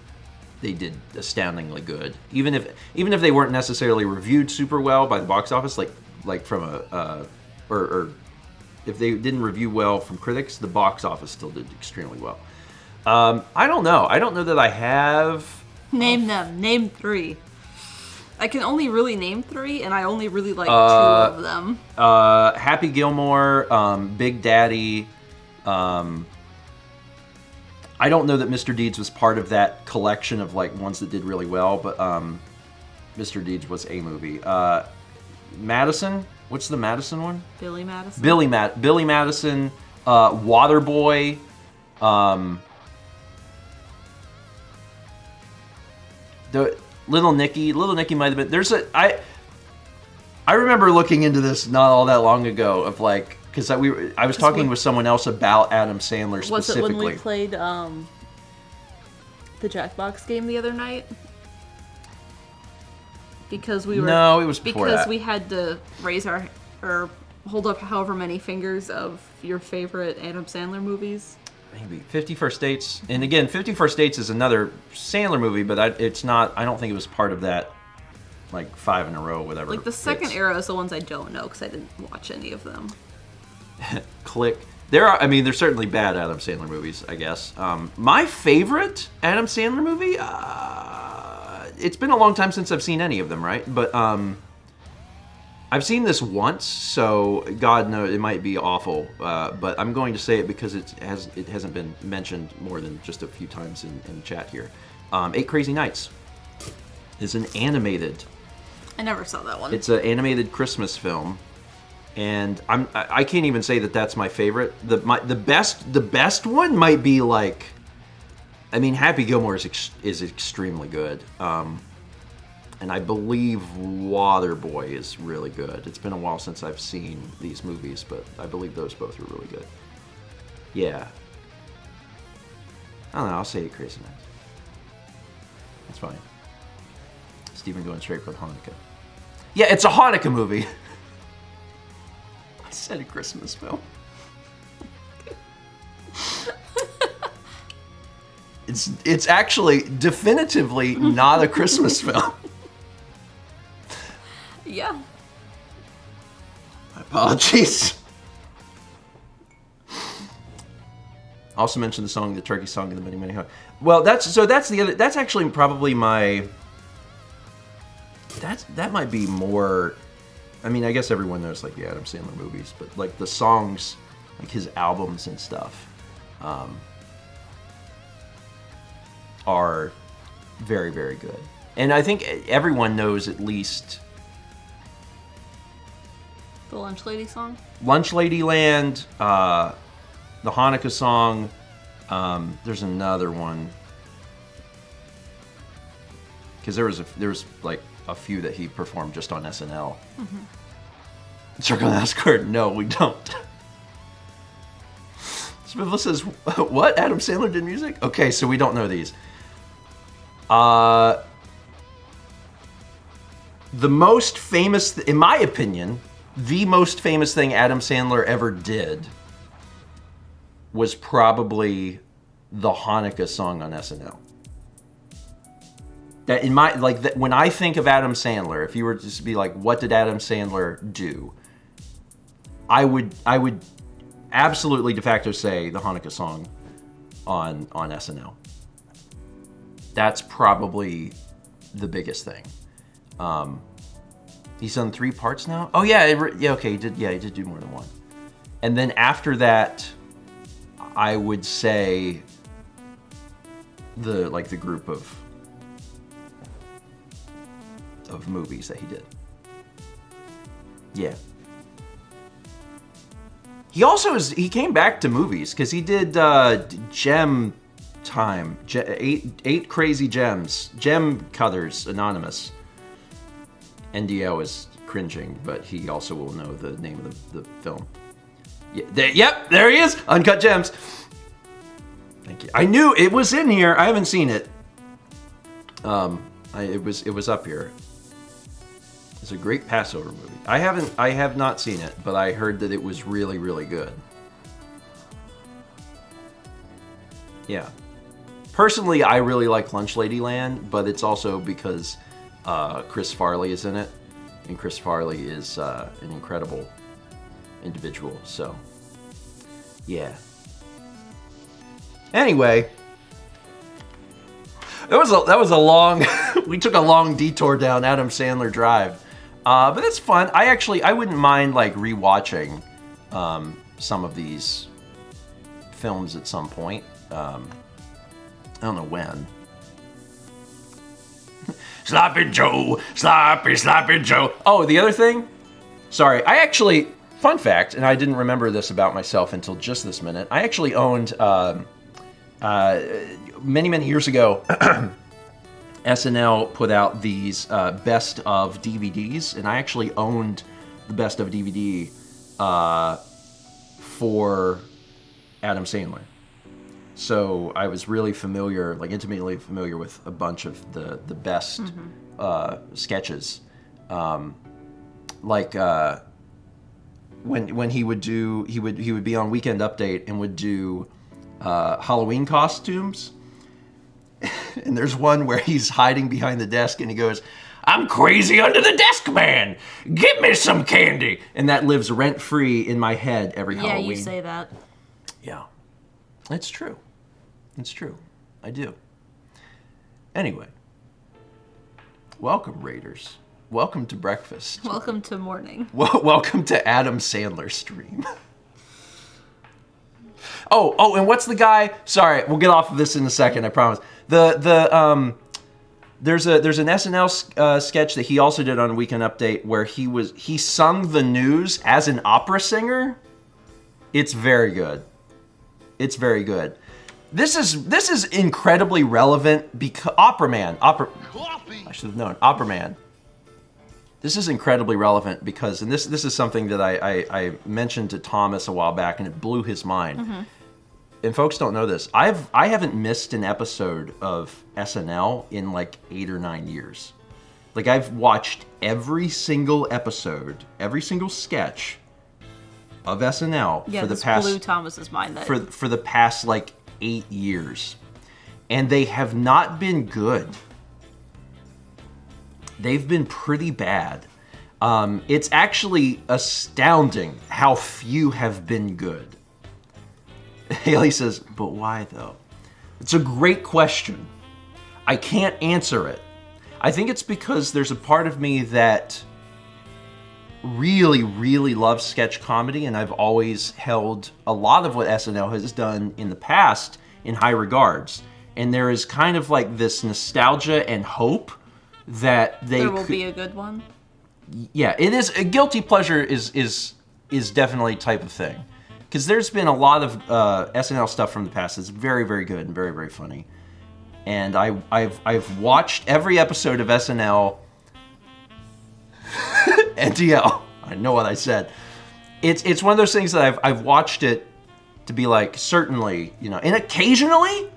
they did astoundingly good. Even if they weren't necessarily reviewed super well by the box office, like from or if they didn't review well from critics, the box office still did extremely well. I don't know. I don't know that I have. Name them. Name 3. I can only really name 3, and I only really like 2 of them. Happy Gilmore, Big Daddy. I don't know that Mr. Deeds was part of that collection of like ones that did really well, but Mr. Deeds was a movie. Madison. What's the Madison one? Billy Madison. Billy Madison. Waterboy. The Little Nicky might have been. I remember looking into this not all that long ago of like, because I was talking with someone else about Adam Sandler specifically. Was it when we played the Jackbox game the other night? Because we were No, it was before because that. we had to raise our or hold up however many fingers of your favorite Adam Sandler movies. Maybe 50 First Dates, and again, 50 First Dates is another Sandler movie, but it's not. I don't think it was part of that, like 5 in a row, whatever. Like the second era is the ones I don't know because I didn't watch any of them. Click. There's certainly bad Adam Sandler movies, I guess. My favorite Adam Sandler movie. It's been a long time since I've seen any of them, right? But I've seen this once, so God knows it might be awful. But I'm going to say it because it hasn't been mentioned more than just a few times in chat here. 8 Crazy Nights is an animated. I never saw that one. It's an animated Christmas film, and I can't even say that that's my favorite. The best one might be like. I mean, Happy Gilmore is extremely good, and I believe Waterboy is really good. It's been a while since I've seen these movies, but I believe those both are really good. Yeah. I don't know. I'll say 8 Crazy Nights. That's fine. Steven going straight for the Hanukkah. Yeah, it's a Hanukkah movie. I said a Christmas film. It's actually definitively not a Christmas film. Yeah. My apologies. Also mentioned the turkey song, and the many, many. Well, that's the other. That's actually probably my. That might be more. I mean, I guess everyone knows like the Adam Sandler movies, but like the songs, like his albums and stuff, are very, very good. And I think everyone knows at least The Lunch Lady song? Lunch Lady Land, the Hanukkah song. There's another one. Because there was like a few that he performed just on SNL. Mm-hmm. Circle the House Card. No, we don't. Smithville says, what? Adam Sandler did music? Okay, so we don't know these. The most famous, in my opinion, the most famous thing Adam Sandler ever did was probably the Hanukkah song on SNL. That in my when I think of Adam Sandler, if you were to just be like, what did Adam Sandler do? I would absolutely de facto say the Hanukkah song on SNL. That's probably the biggest thing. He's done 3 parts now. Oh yeah, okay, he did do more than one. And then after that, I would say the group of movies that he did. Yeah. He came back to movies because he did Gem Time, 8 Crazy Gems, Gem Cutters Anonymous. NDO is cringing, but he also will know the name of the film. Yeah, there he is, Uncut Gems. Thank you. I knew it was in here. I haven't seen it. It was up here. It's a great Passover movie. I have not seen it, but I heard that it was really, really good. Yeah. Personally, I really like Lunch Ladyland, but it's also because Chris Farley is in it, and Chris Farley is an incredible individual. So, yeah. Anyway, that was a long. We took a long detour down Adam Sandler Drive, but it's fun. I wouldn't mind like rewatching some of these films at some point. I don't know when. Sloppy Joe, sloppy Joe. Oh, the other thing? Sorry, fun fact, and I didn't remember this about myself until just this minute. I actually owned, many years ago, SNL put out these best of DVDs, and I actually owned the best of DVD for Adam Sandler. So I was really familiar, like intimately familiar with a bunch of the best sketches. When he would be on Weekend Update and would do Halloween costumes. And there's one where he's hiding behind the desk and he goes, I'm crazy under the desk, man. Give me some candy. And that lives rent-free in my head every Halloween. Yeah, you say that. Yeah. It's true. It's true. I do. Anyway. Welcome, Raiders. Welcome to breakfast. Welcome to morning. Welcome to Adam Sandler stream. Oh, and what's the guy? Sorry, we'll get off of this in a second, I promise. There's an SNL sketch that he also did on Weekend Update where he sung the news as an opera singer. It's very good. It's very good. This is incredibly relevant because Opera Man. I should have known. Opera Man. This is incredibly relevant because, and this is something that I mentioned to Thomas a while back, and it blew his mind. Mm-hmm. And folks don't know this. I haven't missed an episode of SNL in like 8 or 9 years. Like I've watched every single episode, every single sketch of SNL for the past blew Thomas's mind that for the past like 8 years, and they have not been good. They've been pretty bad. It's actually astounding how few have been good. Haley says, but why though? It's a great question. I can't answer it. I think it's because there's a part of me that really, really loves sketch comedy, and I've always held a lot of what SNL has done in the past in high regards. And there is kind of like this nostalgia and hope that there will be a good one. Yeah, it is. A guilty pleasure is definitely a type of thing. Because there's been a lot of SNL stuff from the past that's very, very good and very, very funny. And I've watched every episode of SNL. NTL. I know what I said. It's one of those things that I've watched it to be like, certainly, you know, and occasionally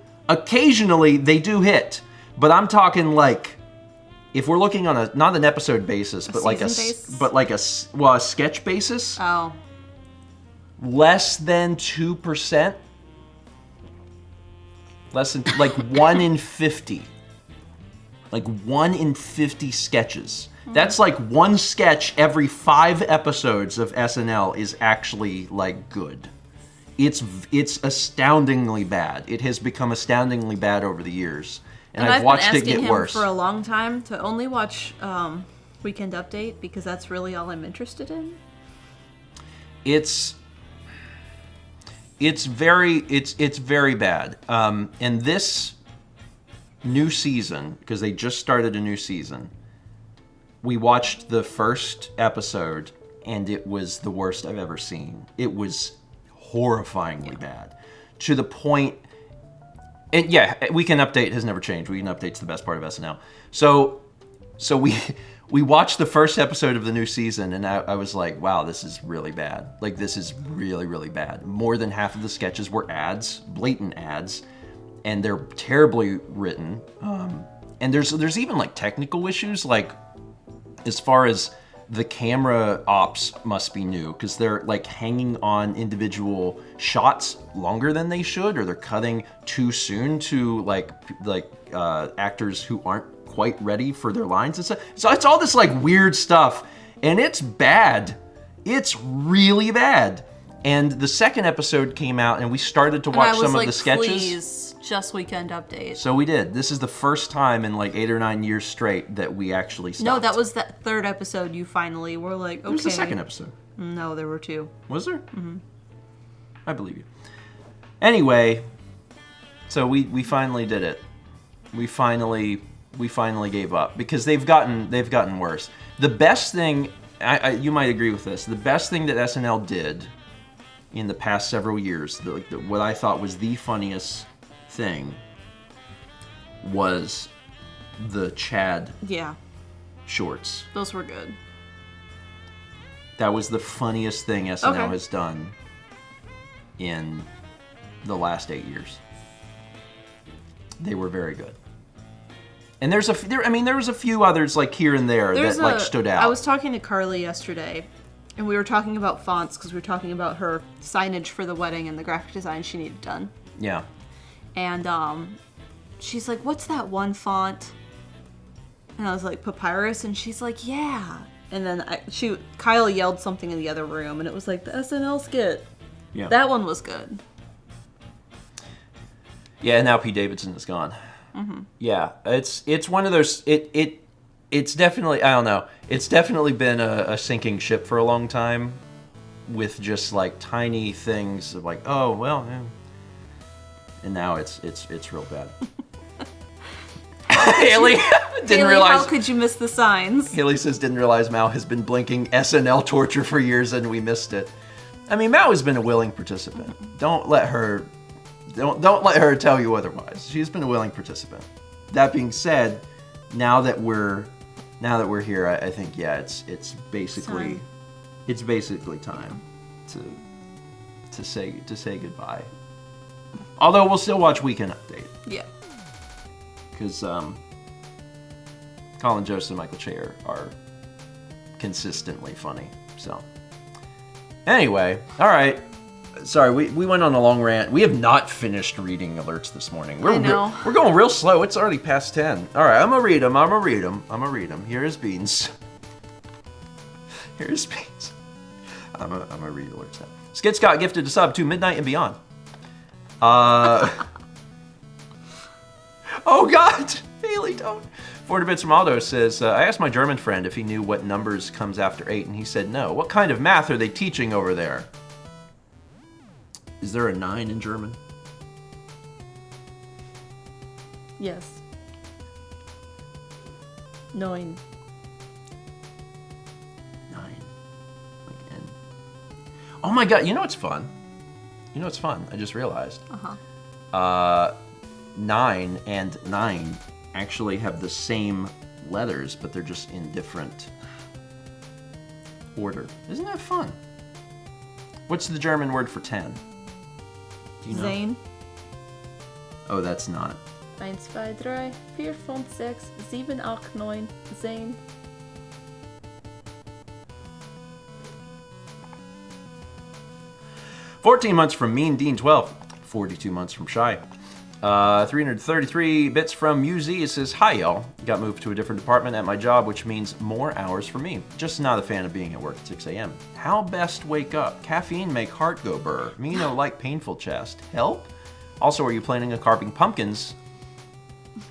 they do hit. But I'm talking like, if we're looking on not an episode basis, but like a sketch basis. Oh. Less than 2%. Less than, like 1 in 50. Like 1 in 50 sketches. Mm-hmm. That's like one sketch every 5 episodes of SNL is actually like good. It's astoundingly bad. It has become astoundingly bad over the years. And I've watched it get worse. I've been asking him for a long time to only watch Weekend Update because that's really all I'm interested in. It's very bad. And this new season, because they just started a new season, we watched the first episode, and it was the worst I've ever seen. It was horrifyingly bad. To the point, and yeah, Weekend Update has never changed. Weekend Update's the best part of SNL. So we watched the first episode of the new season, and I was like, wow, this is really bad. Like, this is really, really bad. More than half of the sketches were ads, blatant ads, and they're terribly written. And there's even, like, technical issues, like, as far as the camera ops must be new because they're like hanging on individual shots longer than they should, or they're cutting too soon to like actors who aren't quite ready for their lines and stuff. So it's all this like weird stuff, and it's bad. It's really bad. And the second episode came out, and we started to watch some of the sketches. Please, just weekend update. So we did. This is the first time in like 8 or 9 years straight that we actually stopped. No, that was that third episode. You finally were like, okay. It was the second episode. No, there were 2. Was there? Mm-hmm. I believe you. Anyway, so we finally did it. We finally gave up because they've gotten worse. The best thing, you might agree with this. The best thing that SNL did in the past several years, what I thought was the funniest thing, was the Chad shorts. Those were good. That was the funniest thing SNL has done in the last 8 years. They were very good. And there was a few others like here and there that like stood out. I was talking to Carly yesterday, and we were talking about fonts because we were talking about her signage for the wedding and the graphic design she needed done. Yeah. And she's like, "What's that one font?" And I was like, "Papyrus," and she's like, "Yeah." And then Kyle yelled something in the other room, and it was like the SNL skit. Yeah. That one was good. Yeah, and now Pete Davidson is gone. Mm-hmm. Yeah, it's one of those. It's definitely, I don't know. It's definitely been a sinking ship for a long time, with just like tiny things of like, oh well, yeah. And now it's real bad. Haley didn't realize. How could you miss the signs? Haley says didn't realize Mao has been blinking SNL torture for years and we missed it. I mean, Mao has been a willing participant. Don't let her tell you otherwise. She's been a willing participant. That being said, now that we're here, I think it's basically time to say goodbye. Although we'll still watch Weekend Update. Yeah. Because Colin Jost and Michael Che are consistently funny. So anyway, all right. Sorry, we went on a long rant. We have not finished reading alerts this morning. I know. We're going real slow. It's already past 10. All right, I'm going to read them. Here is Beans. Here's Beans. I'm going to read alerts now. Skid Scott gifted a sub to Midnight and Beyond. Oh, God. Haley, don't. 40 Bits from Aldo says, I asked my German friend if he knew what numbers comes after 8, and he said no. What kind of math are they teaching over there? Is there a 9 in German? Yes. 9. 9. Like N. Oh my God, you know what's fun? I just realized. 9 and 9 actually have the same letters, but they're just in different order. Isn't that fun? What's the German word for 10? Do you know? Zehn. Oh, that's not. 1, 2, 3, 4, 5, 6, 7, 8, 9, 10. $14 months from Mean Dean 12. 42 months from Shy. 333 bits from UZ. It says, hi y'all. Got moved to a different department at my job, which means more hours for me. Just not a fan of being at work at 6 a.m. How best wake up? Caffeine make heart go burr. Me no like painful chest. Help? Also, are you planning on carving pumpkins?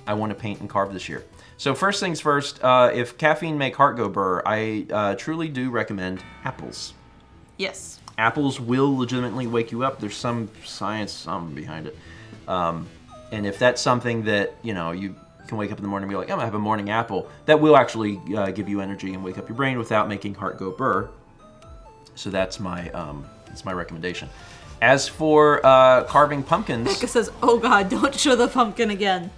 I want to paint and carve this year. So first things first, if caffeine make heart go burr, I truly do recommend apples. Yes. Apples will legitimately wake you up. There's some science behind it. And if that's something that, you know, you can wake up in the morning and be like, I'm going to have a morning apple, that will actually give you energy and wake up your brain without making heart go burr. So that's my recommendation. As for carving pumpkins... Becca says, oh God, don't show the pumpkin again.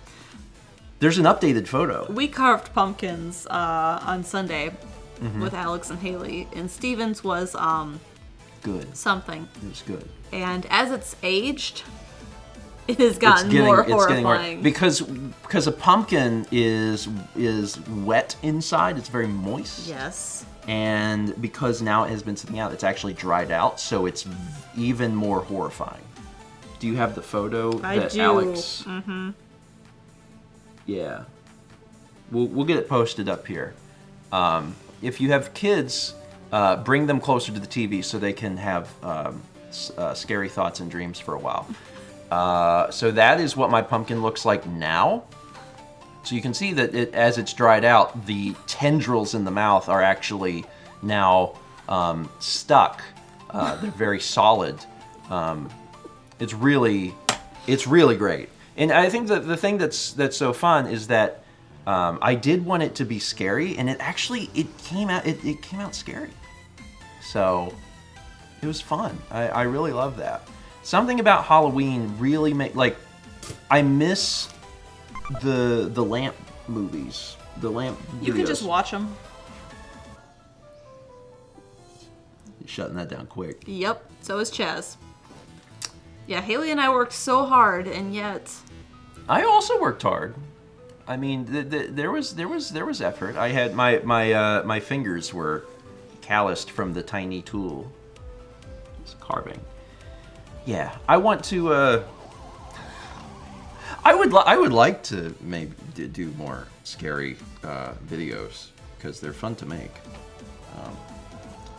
There's an updated photo. We carved pumpkins on Sunday with Alex and Haley, and Steven's was... good. Something. It was good. And as it's aged... It has gotten more horrifying. Because a pumpkin is wet inside. It's very moist. Yes. And because now it has been sitting out, it's actually dried out, so it's even more horrifying. Do you have the photo that Alex... Mm-hmm. Yeah. We'll get it posted up here. If you have kids, bring them closer to the TV so they can have scary thoughts and dreams for a while. So that is what my pumpkin looks like now. So you can see that as it's dried out, the tendrils in the mouth are actually now stuck. They're very solid. It's really great. And I think that the thing that's so fun is that I did want it to be scary, and it came out scary. So it was fun. I really love that. Something about Halloween really I miss the lamp movies. The lamp videos. You can just watch them. Shutting that down quick. Yep, so is Chaz. Yeah, Haley and I worked so hard, and yet... I also worked hard. I mean, there was effort. I had my fingers were calloused from the tiny tool. It's carving. Yeah, I want to. I would like to maybe do more scary videos because they're fun to make.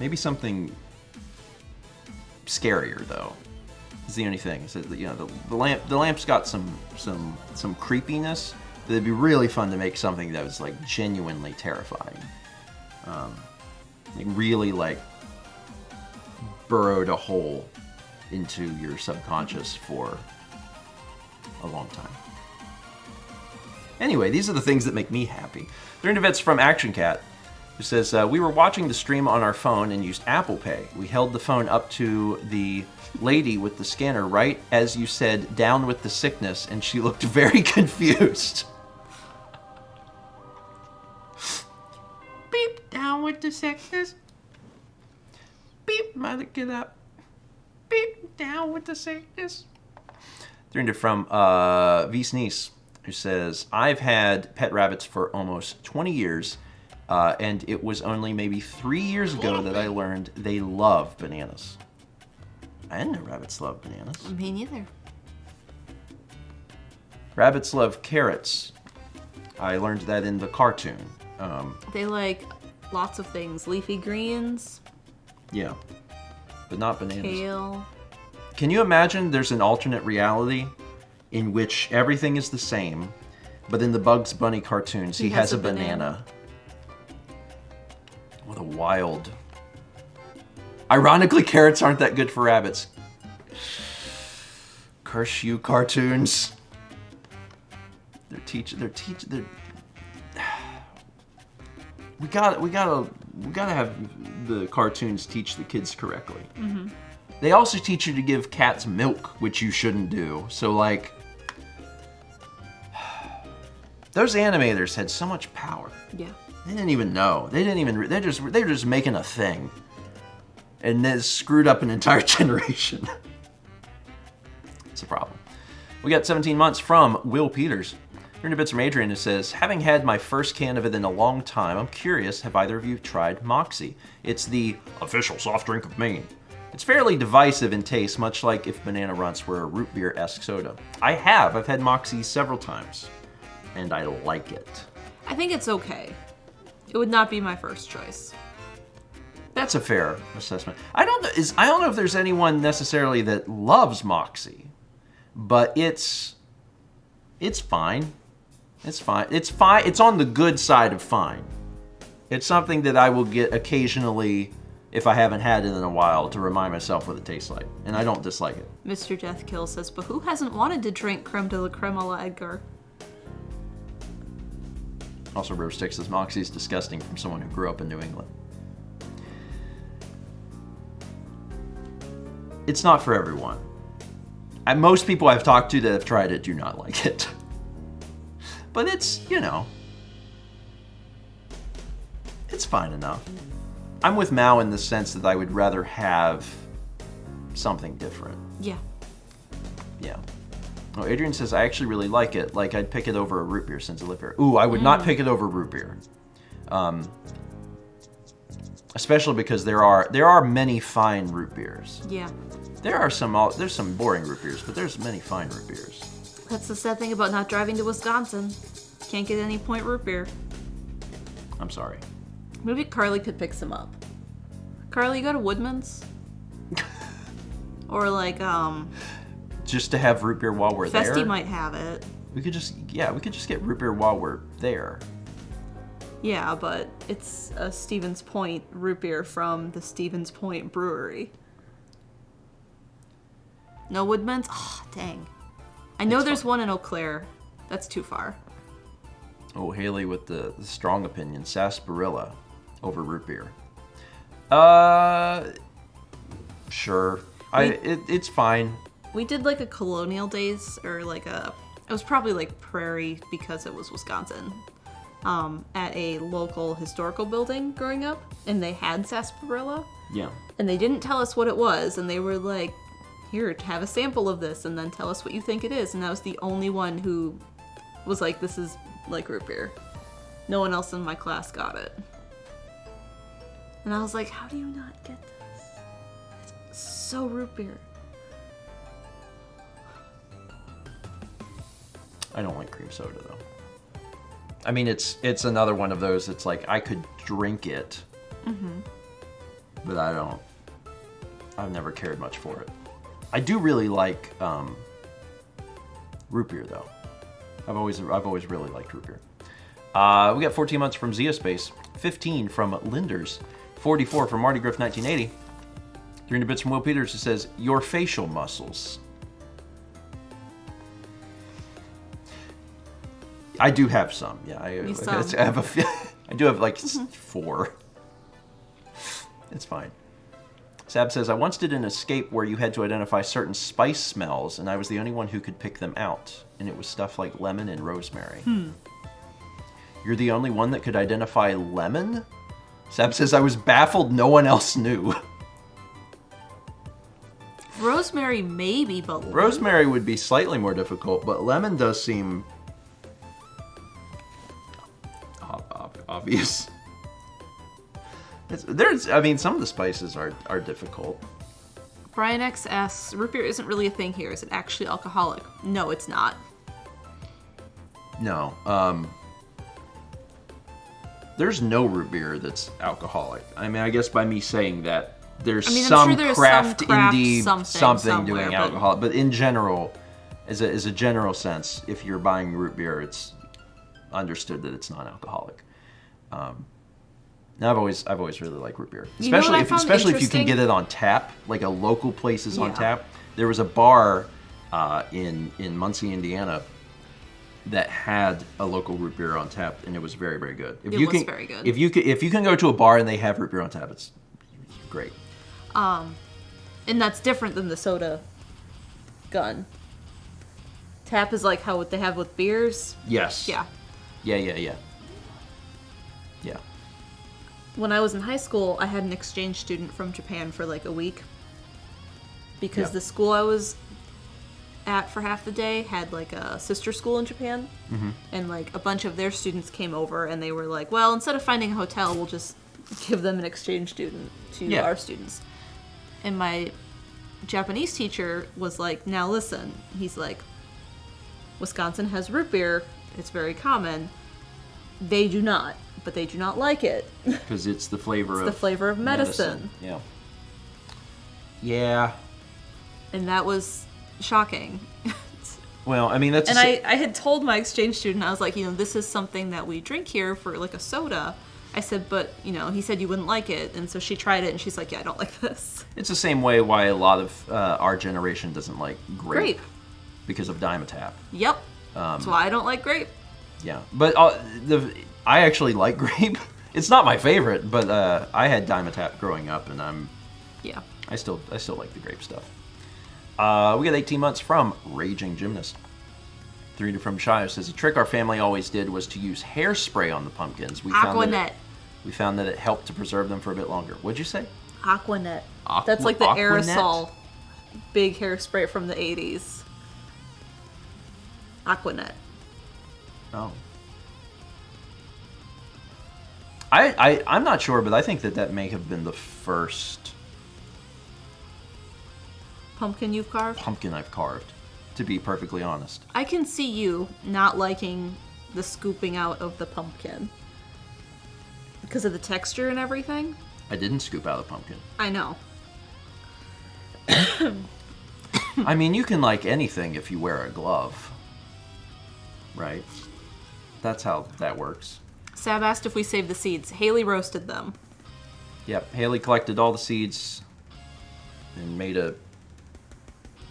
Maybe something scarier though. Is the only thing. So the lamp's got some creepiness. But it'd be really fun to make something that was like genuinely terrifying. Really burrowed a hole into your subconscious for a long time. Anyway, these are the things that make me happy. They're events from Action Cat, who says, we were watching the stream on our phone and used Apple Pay. We held the phone up to the lady with the scanner right as you said, down with the sickness, and she looked very confused. Beep, down with the sickness. Beep, mother, get up. Beep, down with the sickness. They're from V. Sneeze, who says, I've had pet rabbits for almost 20 years, and it was only maybe 3 years ago that I learned they love bananas. I didn't know rabbits love bananas. Me neither. Rabbits love carrots. I learned that in the cartoon. They like lots of things. Leafy greens. Yeah, but not bananas. Kale. Can you imagine there's an alternate reality in which everything is the same, but in the Bugs Bunny cartoons, he has a banana. What a wild... Ironically, carrots aren't that good for rabbits. Curse you, cartoons. We gotta have the cartoons teach the kids correctly. Mm-hmm. They also teach you to give cats milk, which you shouldn't do. So those animators had so much power. Yeah. They didn't even know. They're just making a thing. And that screwed up an entire generation. It's a problem. We got 17 months from Will Peters. Here's a bit from Adrian, who says, having had my first can of it in a long time, I'm curious, have either of you tried Moxie? It's the official soft drink of Maine. It's fairly divisive in taste, much like if Banana Runts were a root beer-esque soda. I've had Moxie several times, and I like it. I think it's okay. It would not be my first choice. That's a fair assessment. I don't know if there's anyone necessarily that loves Moxie, but it's fine. It's fine. It's fine. It's on the good side of fine. It's something that I will get occasionally if I haven't had it in a while to remind myself what it tastes like, and I don't dislike it. Mr. Deathkill says, but who hasn't wanted to drink creme de la creme a la Edgar? Also, Rose Stick says Moxie is disgusting from someone who grew up in New England. It's not for everyone. Most people I've talked to that have tried it do not like it. But it's, it's fine enough. I'm with Mao in the sense that I would rather have something different. Yeah. Yeah. Oh, Adrian says, I actually really like it. Like, I'd pick it over a root beer since I live here. Ooh, I would not pick it over root beer. especially because there are many fine root beers. Yeah. There's some boring root beers, but there's many fine root beers. That's the sad thing about not driving to Wisconsin. Can't get any point root beer. I'm sorry. Maybe Carly could pick some up. Carly, you go to Woodman's? Or like, Just to have root beer while we're there. Festy might have it. We could just get root beer while we're there. Yeah, but it's a Stevens Point root beer from the Stevens Point Brewery. No Woodman's? Oh, dang. I know there's one in Eau Claire. That's too far. Oh, Haley with the strong opinion. Sarsaparilla over root beer. Sure. It's fine. We did like a Colonial Days, or like it was probably like Prairie because it was Wisconsin, at a local historical building growing up, and they had sarsaparilla. Yeah. And they didn't tell us what it was, and they were like, here, have a sample of this, and then tell us what you think it is. And I was the only one who was like, this is like root beer. No one else in my class got it. And I was like, how do you not get this? It's so root beer. I don't like cream soda though. I mean, it's another one of those. It's like I could drink it, but I've never cared much for it. I do really like root beer though. I've always really liked root beer. We got 14 months from Zeospace, 15 from Linders, 44 from Marty Griff 1980, 300 bits from Will Peters who says your facial muscles. I do have some. Yeah, I have a few. I do have like 4. It's fine. Sab says, I once did an escape where you had to identify certain spice smells, and I was the only one who could pick them out. And it was stuff like lemon and rosemary. You're the only one that could identify lemon? Sab says, I was baffled no one else knew. Rosemary maybe, but lemon? Rosemary would be slightly more difficult, but lemon does seem obvious. Some of the spices are difficult. Brian X asks, root beer isn't really a thing here. Is it actually alcoholic? No, it's not. No. There's no root beer that's alcoholic. I mean, I guess by me saying that, there's some craft indie something doing alcohol. But in general, as a general sense, if you're buying root beer, it's understood that it's non-alcoholic. Now I've always really liked root beer, especially if you can get it on tap, like a local place is on tap. There was a bar in Muncie, Indiana, that had a local root beer on tap, and it was very, very good. It was very good. If you can go to a bar and they have root beer on tap, it's great. And that's different than the soda gun. Tap is like how what they have with beers. Yes. Yeah. Yeah. When I was in high school, I had an exchange student from Japan for like a week. Because the school I was at for half the day had like a sister school in Japan. And like a bunch of their students came over and they were like, well, instead of finding a hotel, we'll just give them an exchange student to our students. And my Japanese teacher was like, now listen. He's like, Wisconsin has root beer. It's very common. They do not. But they do not like it. Because it's the flavor of medicine. Yeah. And that was shocking. Well, I mean, that's... I had told my exchange student, I was like, this is something that we drink here for like a soda. I said, but, he said you wouldn't like it. And so she tried it and she's like, yeah, I don't like this. It's the same way why a lot of our generation doesn't like grape. Because of Dimetapp. Yep. That's why I don't like grape. Yeah. But I actually like grape. It's not my favorite, but I had Dimetapp growing up, and I still like the grape stuff. We got 18 months from Raging Gymnast. 3 from Shire says a trick our family always did was to use hairspray on the pumpkins. We found that it helped to preserve them for a bit longer. What'd you say? Aquanet. That's like the aerosol big hairspray from the 80s. Aquanet. Oh. I'm not sure, but I think that may have been the first Pumpkin you've carved? pumpkin I've carved, to be perfectly honest. I can see you not liking the scooping out of the pumpkin. Because of the texture and everything? I didn't scoop out a pumpkin. I know. I mean, you can like anything if you wear a glove, right? That's how that works. Sab asked if we saved the seeds. Haley roasted them. Yep, Haley collected all the seeds and made a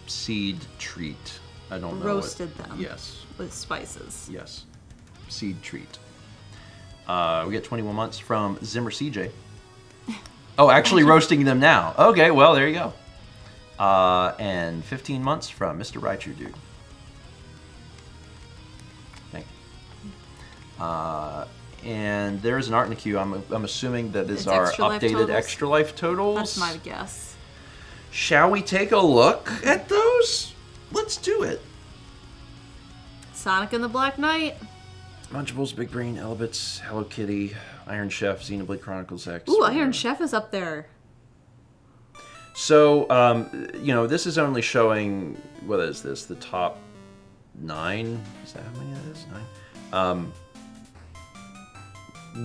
seed treat. I don't know. Roasted them. Yes. With spices. Yes. Seed treat. We get 21 months from Zimmer CJ. Oh, actually roasting them now. Okay, well, there you go. And 15 months from Mr. Raichu Dude. Thank you. And there's an art in the queue. I'm assuming that is It's our Extra Life updated totals? Extra Life totals. That's my guess. Shall we take a look at those? Let's do it. Sonic and the Black Knight. Lunchables, Big Brain, Elbits, Hello Kitty, Iron Chef, Xenoblade Chronicles X. Ooh, Iron Chef is up there. So, this is only showing, what is this, the top 9? Is that how many that is? 9?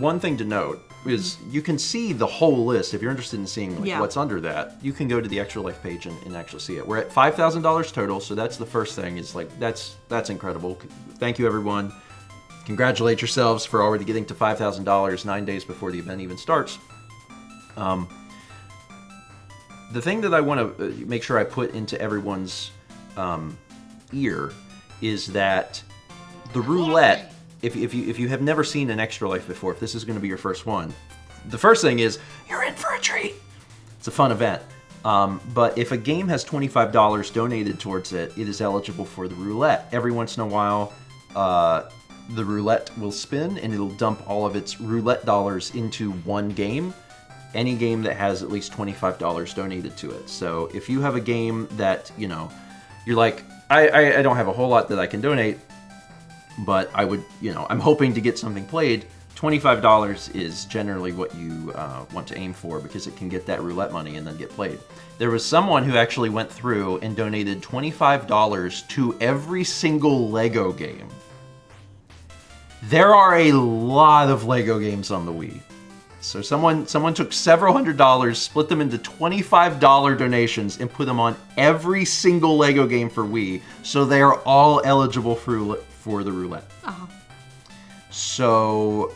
One thing to note is you can see the whole list. If you're interested in seeing what's under that, you can go to the Extra Life page and actually see it. We're at $5,000 total, so that's the first thing. Is like that's incredible. Thank you, everyone. Congratulate yourselves for already getting to $5,000 9 days before the event even starts. The thing that I want to make sure I put into everyone's ear is that the roulette, if you have never seen an Extra Life before, if this is going to be your first one, the first thing is you're in for a treat. It's a fun event. But if a game has $25 donated towards it, it is eligible for the roulette. Every once in a while, the roulette will spin and it'll dump all of its roulette dollars into one game. Any game that has at least $25 donated to it. So if you have a game that, you're like, I don't have a whole lot that I can donate, but I would, I'm hoping to get something played, $25 is generally what you want to aim for because it can get that roulette money and then get played. There was someone who actually went through and donated $25 to every single Lego game. There are a lot of Lego games on the Wii. So someone took several $100s, split them into $25 donations, and put them on every single Lego game for Wii, so they are all eligible for the roulette. Uh-huh. So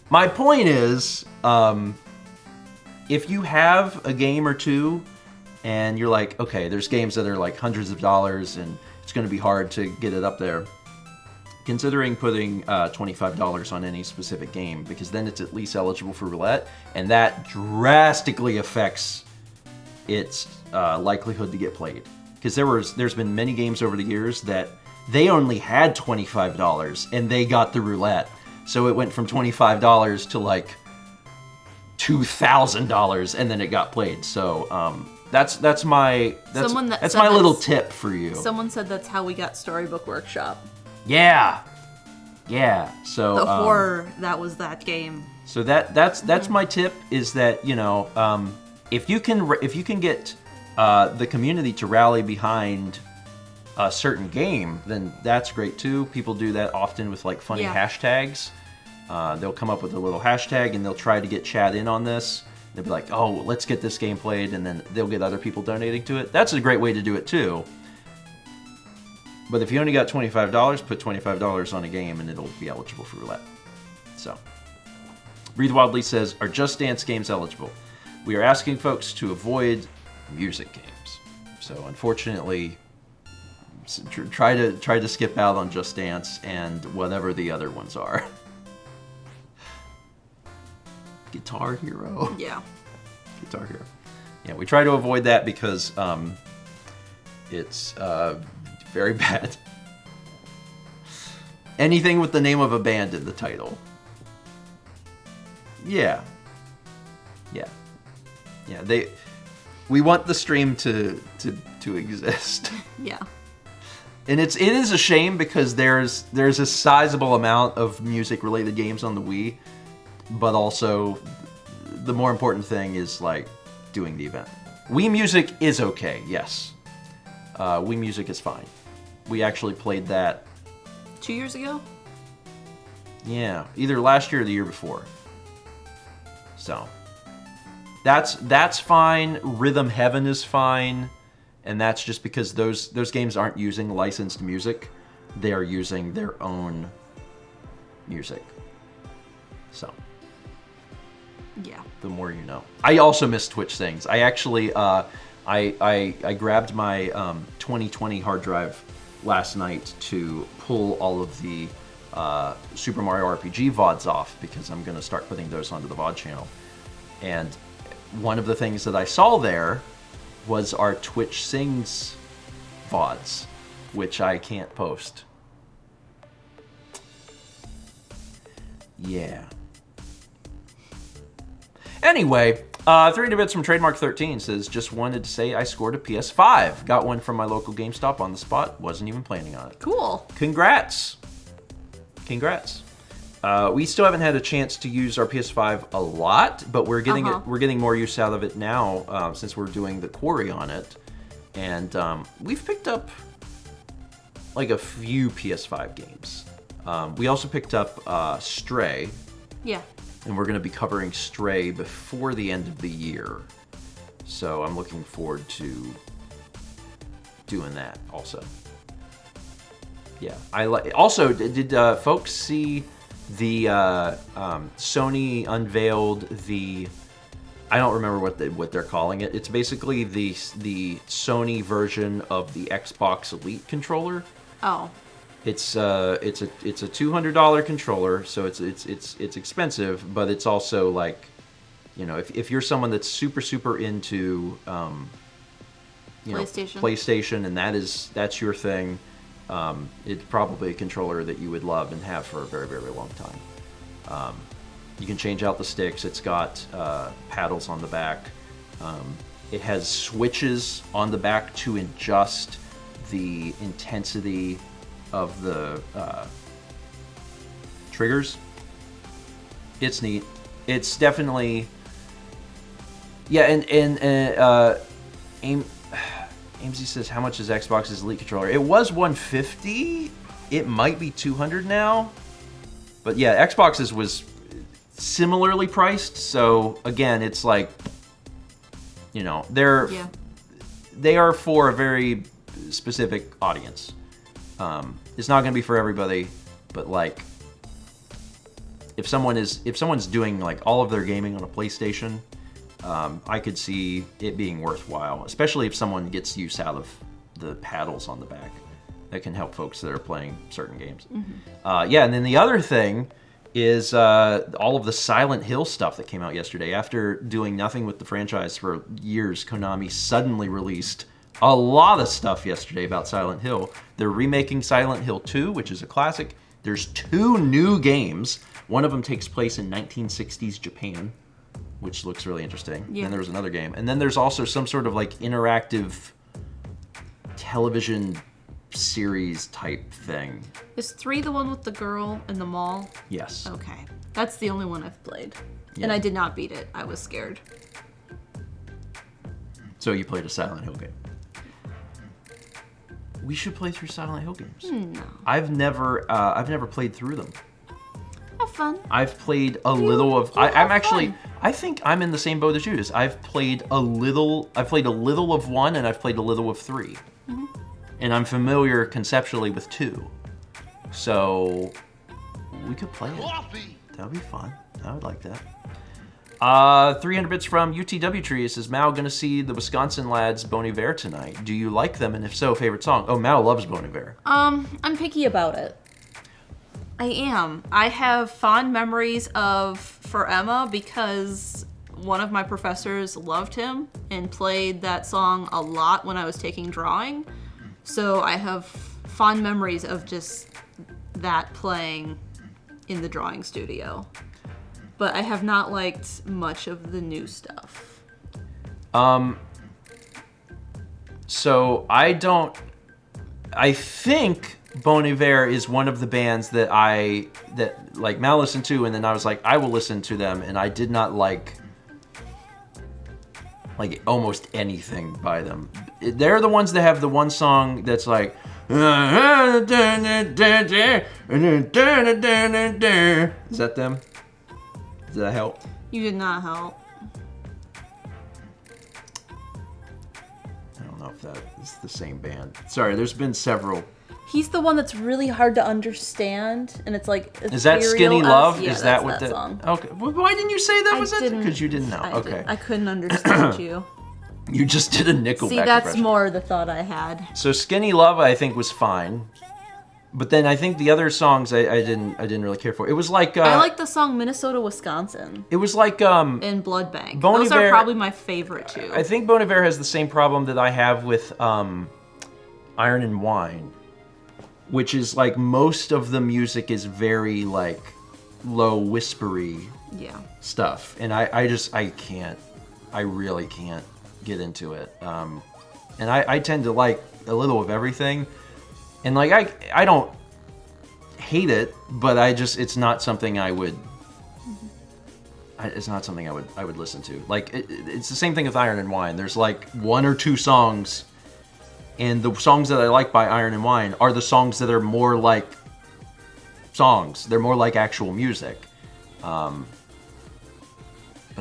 my point is, if you have a game or two, and you're like, okay, there's games that are like hundreds of dollars, and it's going to be hard to get it up there. Considering putting $25 on any specific game, because then it's at least eligible for roulette, and that drastically affects its likelihood to get played. Because there's been many games over the years that they only had $25 and they got the roulette, so it went from $25 to like $2,000, and then it got played. So that's my little tip for you. Someone said that's how we got Storybook Workshop. Yeah. So the horror that was that game. So that's my tip, is that if you can get the community to rally behind a certain game, then that's great too. People do that often with like funny hashtags. They'll come up with a little hashtag and they'll try to get chat in on this. They'll be like, oh, let's get this game played, and then they'll get other people donating to it. That's a great way to do it too. But if you only got $25, put $25 on a game and it'll be eligible for roulette. So, Breathe Wildly says, are Just Dance games eligible? We are asking folks to avoid music games. So, unfortunately, try to skip out on Just Dance and whatever the other ones are. Guitar Hero. Yeah. Guitar Hero. Yeah, we try to avoid that because it's very bad. Anything with the name of a band in the title. Yeah. We want the stream to exist. Yeah. And it is a shame because there's a sizable amount of music-related games on the Wii, but also the more important thing is like doing the event. Wii Music is okay, yes. Wii Music is fine. We actually played that 2 years ago? Yeah, either last year or the year before. So that's fine. Rhythm Heaven is fine, and that's just because those games aren't using licensed music; they are using their own music. So Yeah. the more you know. I also miss Twitch things. I actually I grabbed my 2020 hard drive last night to pull all of the Super Mario RPG VODs off because I'm going to start putting those onto the VOD channel. And one of the things that I saw there was our Twitch Sings VODs, which I can't post. Yeah. Anyway, 300 bits from Trademark 13 says, just wanted to say I scored a PS5. Got one from my local GameStop on the spot. Wasn't even planning on it. Cool. Congrats. Congrats. We still haven't had a chance to use our PS5 a lot, but we're getting more use out of it now since we're doing the quarry on it. And we've picked up like a few PS5 games. We also picked up Stray. Yeah. And we're going to be covering Stray before the end of the year. So I'm looking forward to doing that also. Yeah. Also, did folks see the Sony unveiled the... I don't remember what they're calling it. It's basically the Sony version of the Xbox Elite controller. Oh. It's a $200 controller, so it's expensive, but it's also like, you know, if you're someone that's super into PlayStation and that's your thing, it's probably a controller that you would love and have for a very, very long time. You can change out the sticks. It's got paddles on the back. It has switches on the back to adjust the intensity of the triggers. It's neat. It's definitely, yeah. And Amesy says, how much is Xbox's Elite controller? It was $150. It might be $200 now. But yeah, Xbox's was similarly priced. So again, it's like, you know, they are for a very specific audience. It's not going to be for everybody, but like, if someone's doing like all of their gaming on a PlayStation, I could see it being worthwhile, especially if someone gets use out of the paddles on the back. That can help folks that are playing certain games. Mm-hmm. Yeah, and then the other thing is all of the Silent Hill stuff that came out yesterday. After doing nothing with the franchise for years, Konami suddenly released a lot of stuff yesterday about Silent Hill. They're remaking Silent Hill 2, which is a classic. There's 2 new games. One of them takes place in 1960s Japan, which looks really interesting. Yeah. And there was another game. And then there's also some sort of like interactive television series type thing. Is 3 the one with the girl in the mall? Yes. Okay. That's the only one I've played. Yeah. And I did not beat it. I was scared. So you played a Silent Hill game. We should play through Silent Hill games. No. I've never played through them. Have fun. I've played a little of. I'm actually. I think I'm in the same boat as you. I've played a little. I've played a little of 1, and I've played a little of 3. Mm-hmm. And I'm familiar conceptually with 2. So we could play it. That would be fun. I would like that. 300 bits from UTW Tree. It says, Mao, gonna see the Wisconsin lads Bon Iver tonight. Do you like them? And if so, favorite song? Oh, Mao loves Bon Iver. I'm picky about it. I am. I have fond memories of For Emma because one of my professors loved him and played that song a lot when I was taking drawing. So I have fond memories of just that playing in the drawing studio. But I have not liked much of the new stuff. So I don't I think Bon Iver is one of the bands that like Mal listened to, and then I was like, I will listen to them, and I did not like almost anything by them. They're the ones that have the one song that's like, is that them? Does that help? You did not help. I don't know if that is the same band. Sorry, there's been several. He's the one that's really hard to understand, and it's like Is that Skinny Love? Yeah, is that that's what that song? Okay. Well, why didn't you say that was it? Because you didn't know. Okay. I couldn't understand you. You just did a Nickelback See, that's impression. more the thought I had. So Skinny Love, I think, was fine, but then I think the other songs I didn't really care for. It was like I like the song Minnesota, Wisconsin. It was like And Blood Bank. Bon Those Iver, are probably my favorite too. I think Bon Iver has the same problem that I have with Iron and Wine, which is like most of the music is very like low whispery stuff, and I really can't get into it. And I tend to like a little of everything, and like I don't hate it, but it's not something I would. It's not something I would listen to. Like it's the same thing with Iron and Wine. There's like one or two songs, and the songs that I like by Iron and Wine are the songs that are more like songs. They're more like actual music. But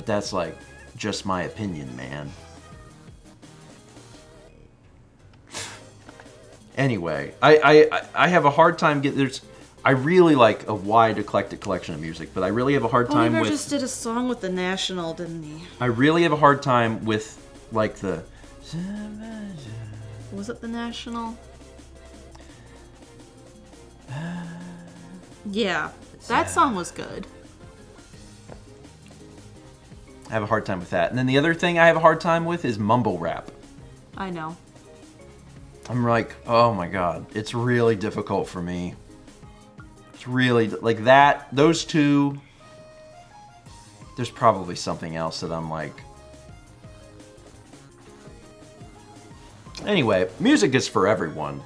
that's like just my opinion, man. Anyway, I have a hard time I really like a wide eclectic collection of music, but I really have a hard time with. just did a song with the National, didn't he? I really have a hard time with like the. Was it the National? Yeah, that song was good. I have a hard time with that. And then the other thing I have a hard time with is mumble rap. I know. I'm like, oh my god, it's really difficult for me. It's really like that. Those two. There's probably something else that I'm like. Anyway, music is for everyone.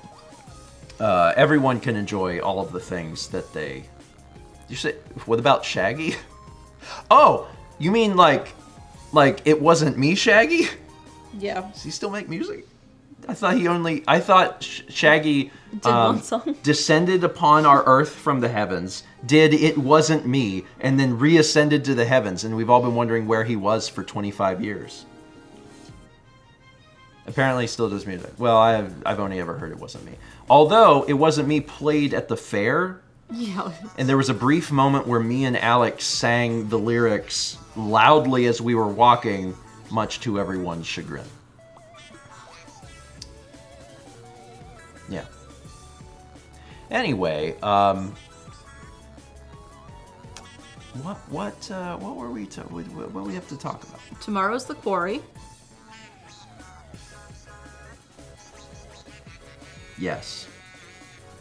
Everyone can enjoy all of the things that they. You say, what about Shaggy? Oh, you mean like it wasn't me, Shaggy? Yeah. Does he still make music? I thought Shaggy Did one song? descended upon our earth from the heavens, did It Wasn't Me, and then reascended to the heavens, and we've all been wondering where he was for 25 years. Apparently he still does music. Well, I've only ever heard It Wasn't Me. Although It Wasn't Me played at the fair, Yeah. and there was a brief moment where me and Alex sang the lyrics loudly as we were walking, much to everyone's chagrin. Yeah. Anyway, what were we what do we have to talk about? Tomorrow's the Quarry. Yes.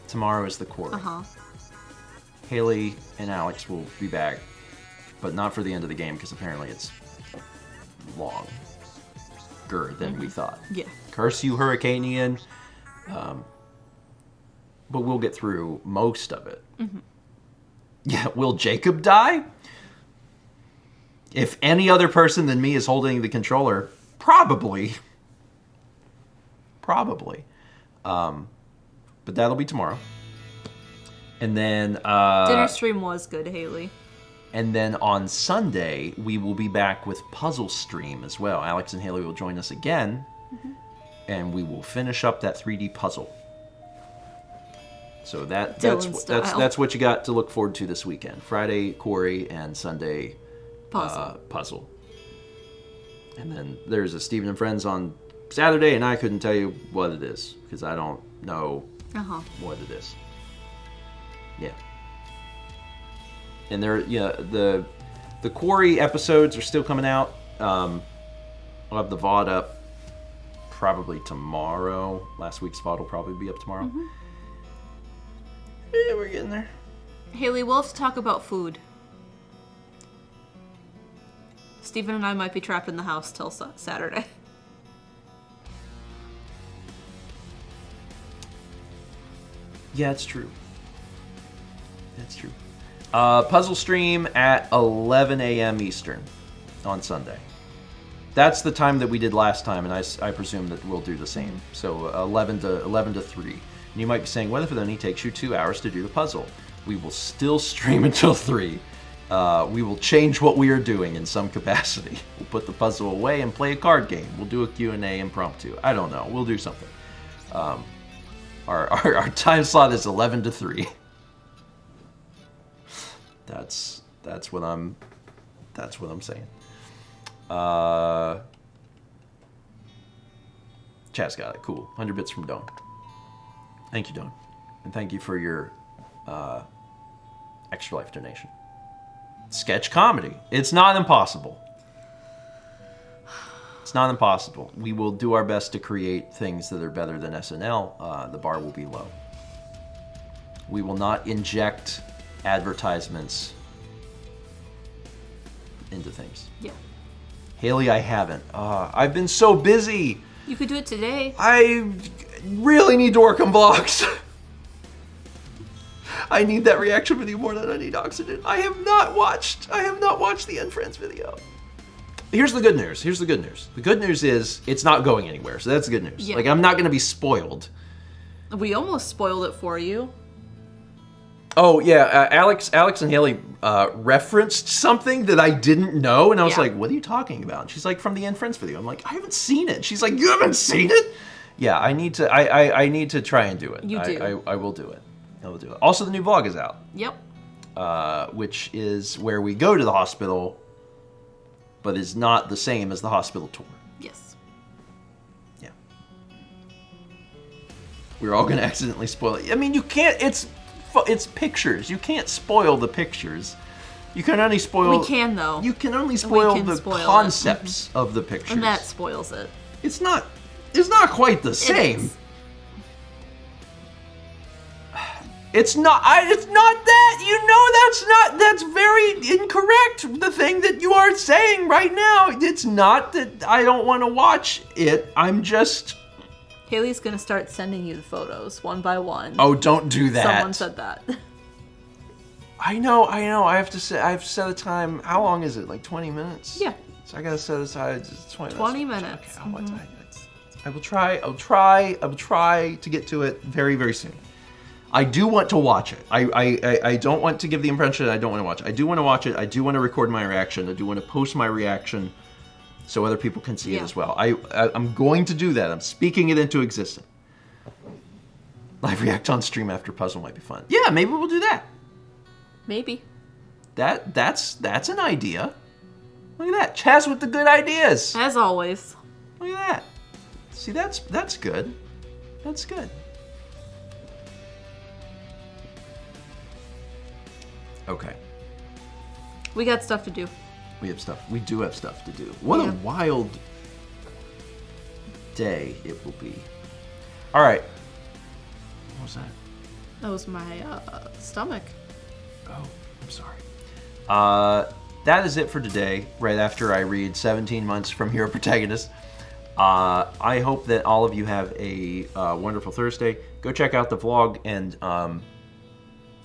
Tomorrow is the Quarry. Uh-huh. Haley and Alex will be back, but not for the end of the game because apparently it's longer than we thought. Yeah. Curse you, Hurricane Ian. But we'll get through most of it. Mm-hmm. Yeah, will Jacob die? If any other person than me is holding the controller, probably. Probably. But that'll be tomorrow. And then... Dinner stream was good, Haley. And then on Sunday, we will be back with Puzzle Stream as well. Alex and Haley will join us again. Mm-hmm. And we will finish up that 3D puzzle. So that's what you got to look forward to this weekend. Friday, Quarry, and Sunday, puzzle. And then there's a Stephen and Friends on Saturday, and I couldn't tell you what it is because I don't know what it is. Yeah. And the Quarry episodes are still coming out. I'll have the VOD up probably tomorrow. Last week's VOD will probably be up tomorrow. Mm-hmm. Yeah, we're getting there. Haley, we'll have to talk about food. Stephen and I might be trapped in the house till Saturday. Yeah, it's true. That's true. Puzzle stream at 11 a.m. Eastern on Sunday. That's the time that we did last time, and I presume that we'll do the same. So 11 to 3. And you might be saying, what if it only takes you 2 hours to do the puzzle? We will still stream until 3. We will change what we are doing in some capacity. We'll put the puzzle away and play a card game. We'll do a Q&A impromptu. I don't know. We'll do something. Our time slot is 11 to 3. That's what I'm saying. Chat's got it. Cool. 100 bits from Don. Thank you, Don. And thank you for your Extra Life donation. Sketch comedy. It's not impossible. It's not impossible. We will do our best to create things that are better than SNL. The bar will be low. We will not inject advertisements into things. Yeah. Haley, I haven't. I've been so busy. You could do it today. I really need to work on vlogs. I need that reaction video more than I need oxygen. I have not watched the End Friends video. Here's the good news. The good news is it's not going anywhere. So that's the good news. Yeah. Like, I'm not going to be spoiled. We almost spoiled it for you. Oh, yeah. Alex and Haley referenced something that I didn't know. And I was like, what are you talking about? And she's like, from the End Friends video. I'm like, I haven't seen it. She's like, you haven't seen it? Yeah, I need to try and do it. You do. I will do it. I will do it. Also, the new vlog is out. Yep. Which is where we go to the hospital, but is not the same as the hospital tour. Yes. Yeah. We're all going to accidentally spoil it. I mean, you can't, it's pictures. You can't spoil the pictures. You can only spoil... We can, though. You can only spoil the concepts of the pictures. And that spoils it. It's not quite the same. It's not that. You know that's very incorrect. The thing that you are saying right now, it's not that I don't want to watch it. I'm just... Haley's gonna start sending you the photos one by one. Oh, don't do that. Someone said that. I know. I have to set a time. How long is it? Like 20 minutes? Yeah. So I gotta set aside 20 minutes. 20 minutes. Okay, I will try. I'll try to get to it very, very soon. I do want to watch it. I don't want to give the impression that I don't want to watch it. I do want to watch it. I do want to record my reaction. I do want to post my reaction so other people can see it as well. I'm going to do that. I'm speaking it into existence. Live react on stream after puzzle might be fun. Yeah, maybe we'll do that. Maybe. That's an idea. Look at that. Chaz with the good ideas. As always. Look at that. See, that's good. That's good. Okay. We got stuff to do. We do have stuff to do. What a wild day it will be. All right. What was that? That was my stomach. Oh, I'm sorry. That is it for today, right after I read 17 Months from Hero Protagonist. I hope that all of you have a wonderful Thursday. Go check out the vlog, and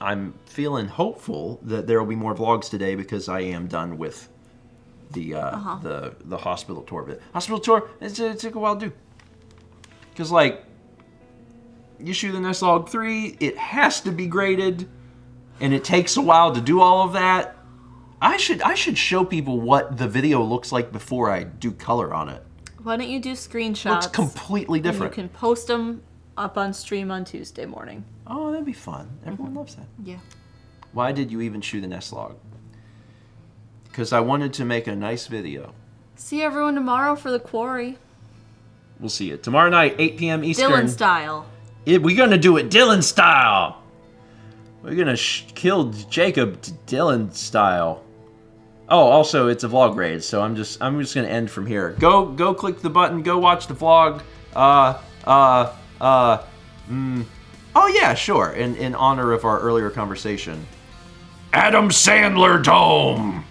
I'm feeling hopeful that there will be more vlogs today because I am done with the hospital tour. But hospital tour, it took a while to do. Because, like, you shoot the Nestlog 3, it has to be graded, and it takes a while to do all of that. I should show people what the video looks like before I do color on it. Why don't you do screenshots? It looks completely different. And you can post them up on stream on Tuesday morning. Oh, that'd be fun. Everyone loves that. Yeah. Why did you even shoot the Nestlog? Because I wanted to make a nice video. See everyone tomorrow for the quarry. We'll see you tomorrow night, 8 p.m. Eastern. Dylan style. We're going to do it Dylan style. We're going to kill Jacob Dylan style. Oh, also, it's a vlog grade, so I'm just going to end from here. Go click the button. Go watch the vlog. Oh, yeah, sure. In honor of our earlier conversation. Adam Sandler Dome.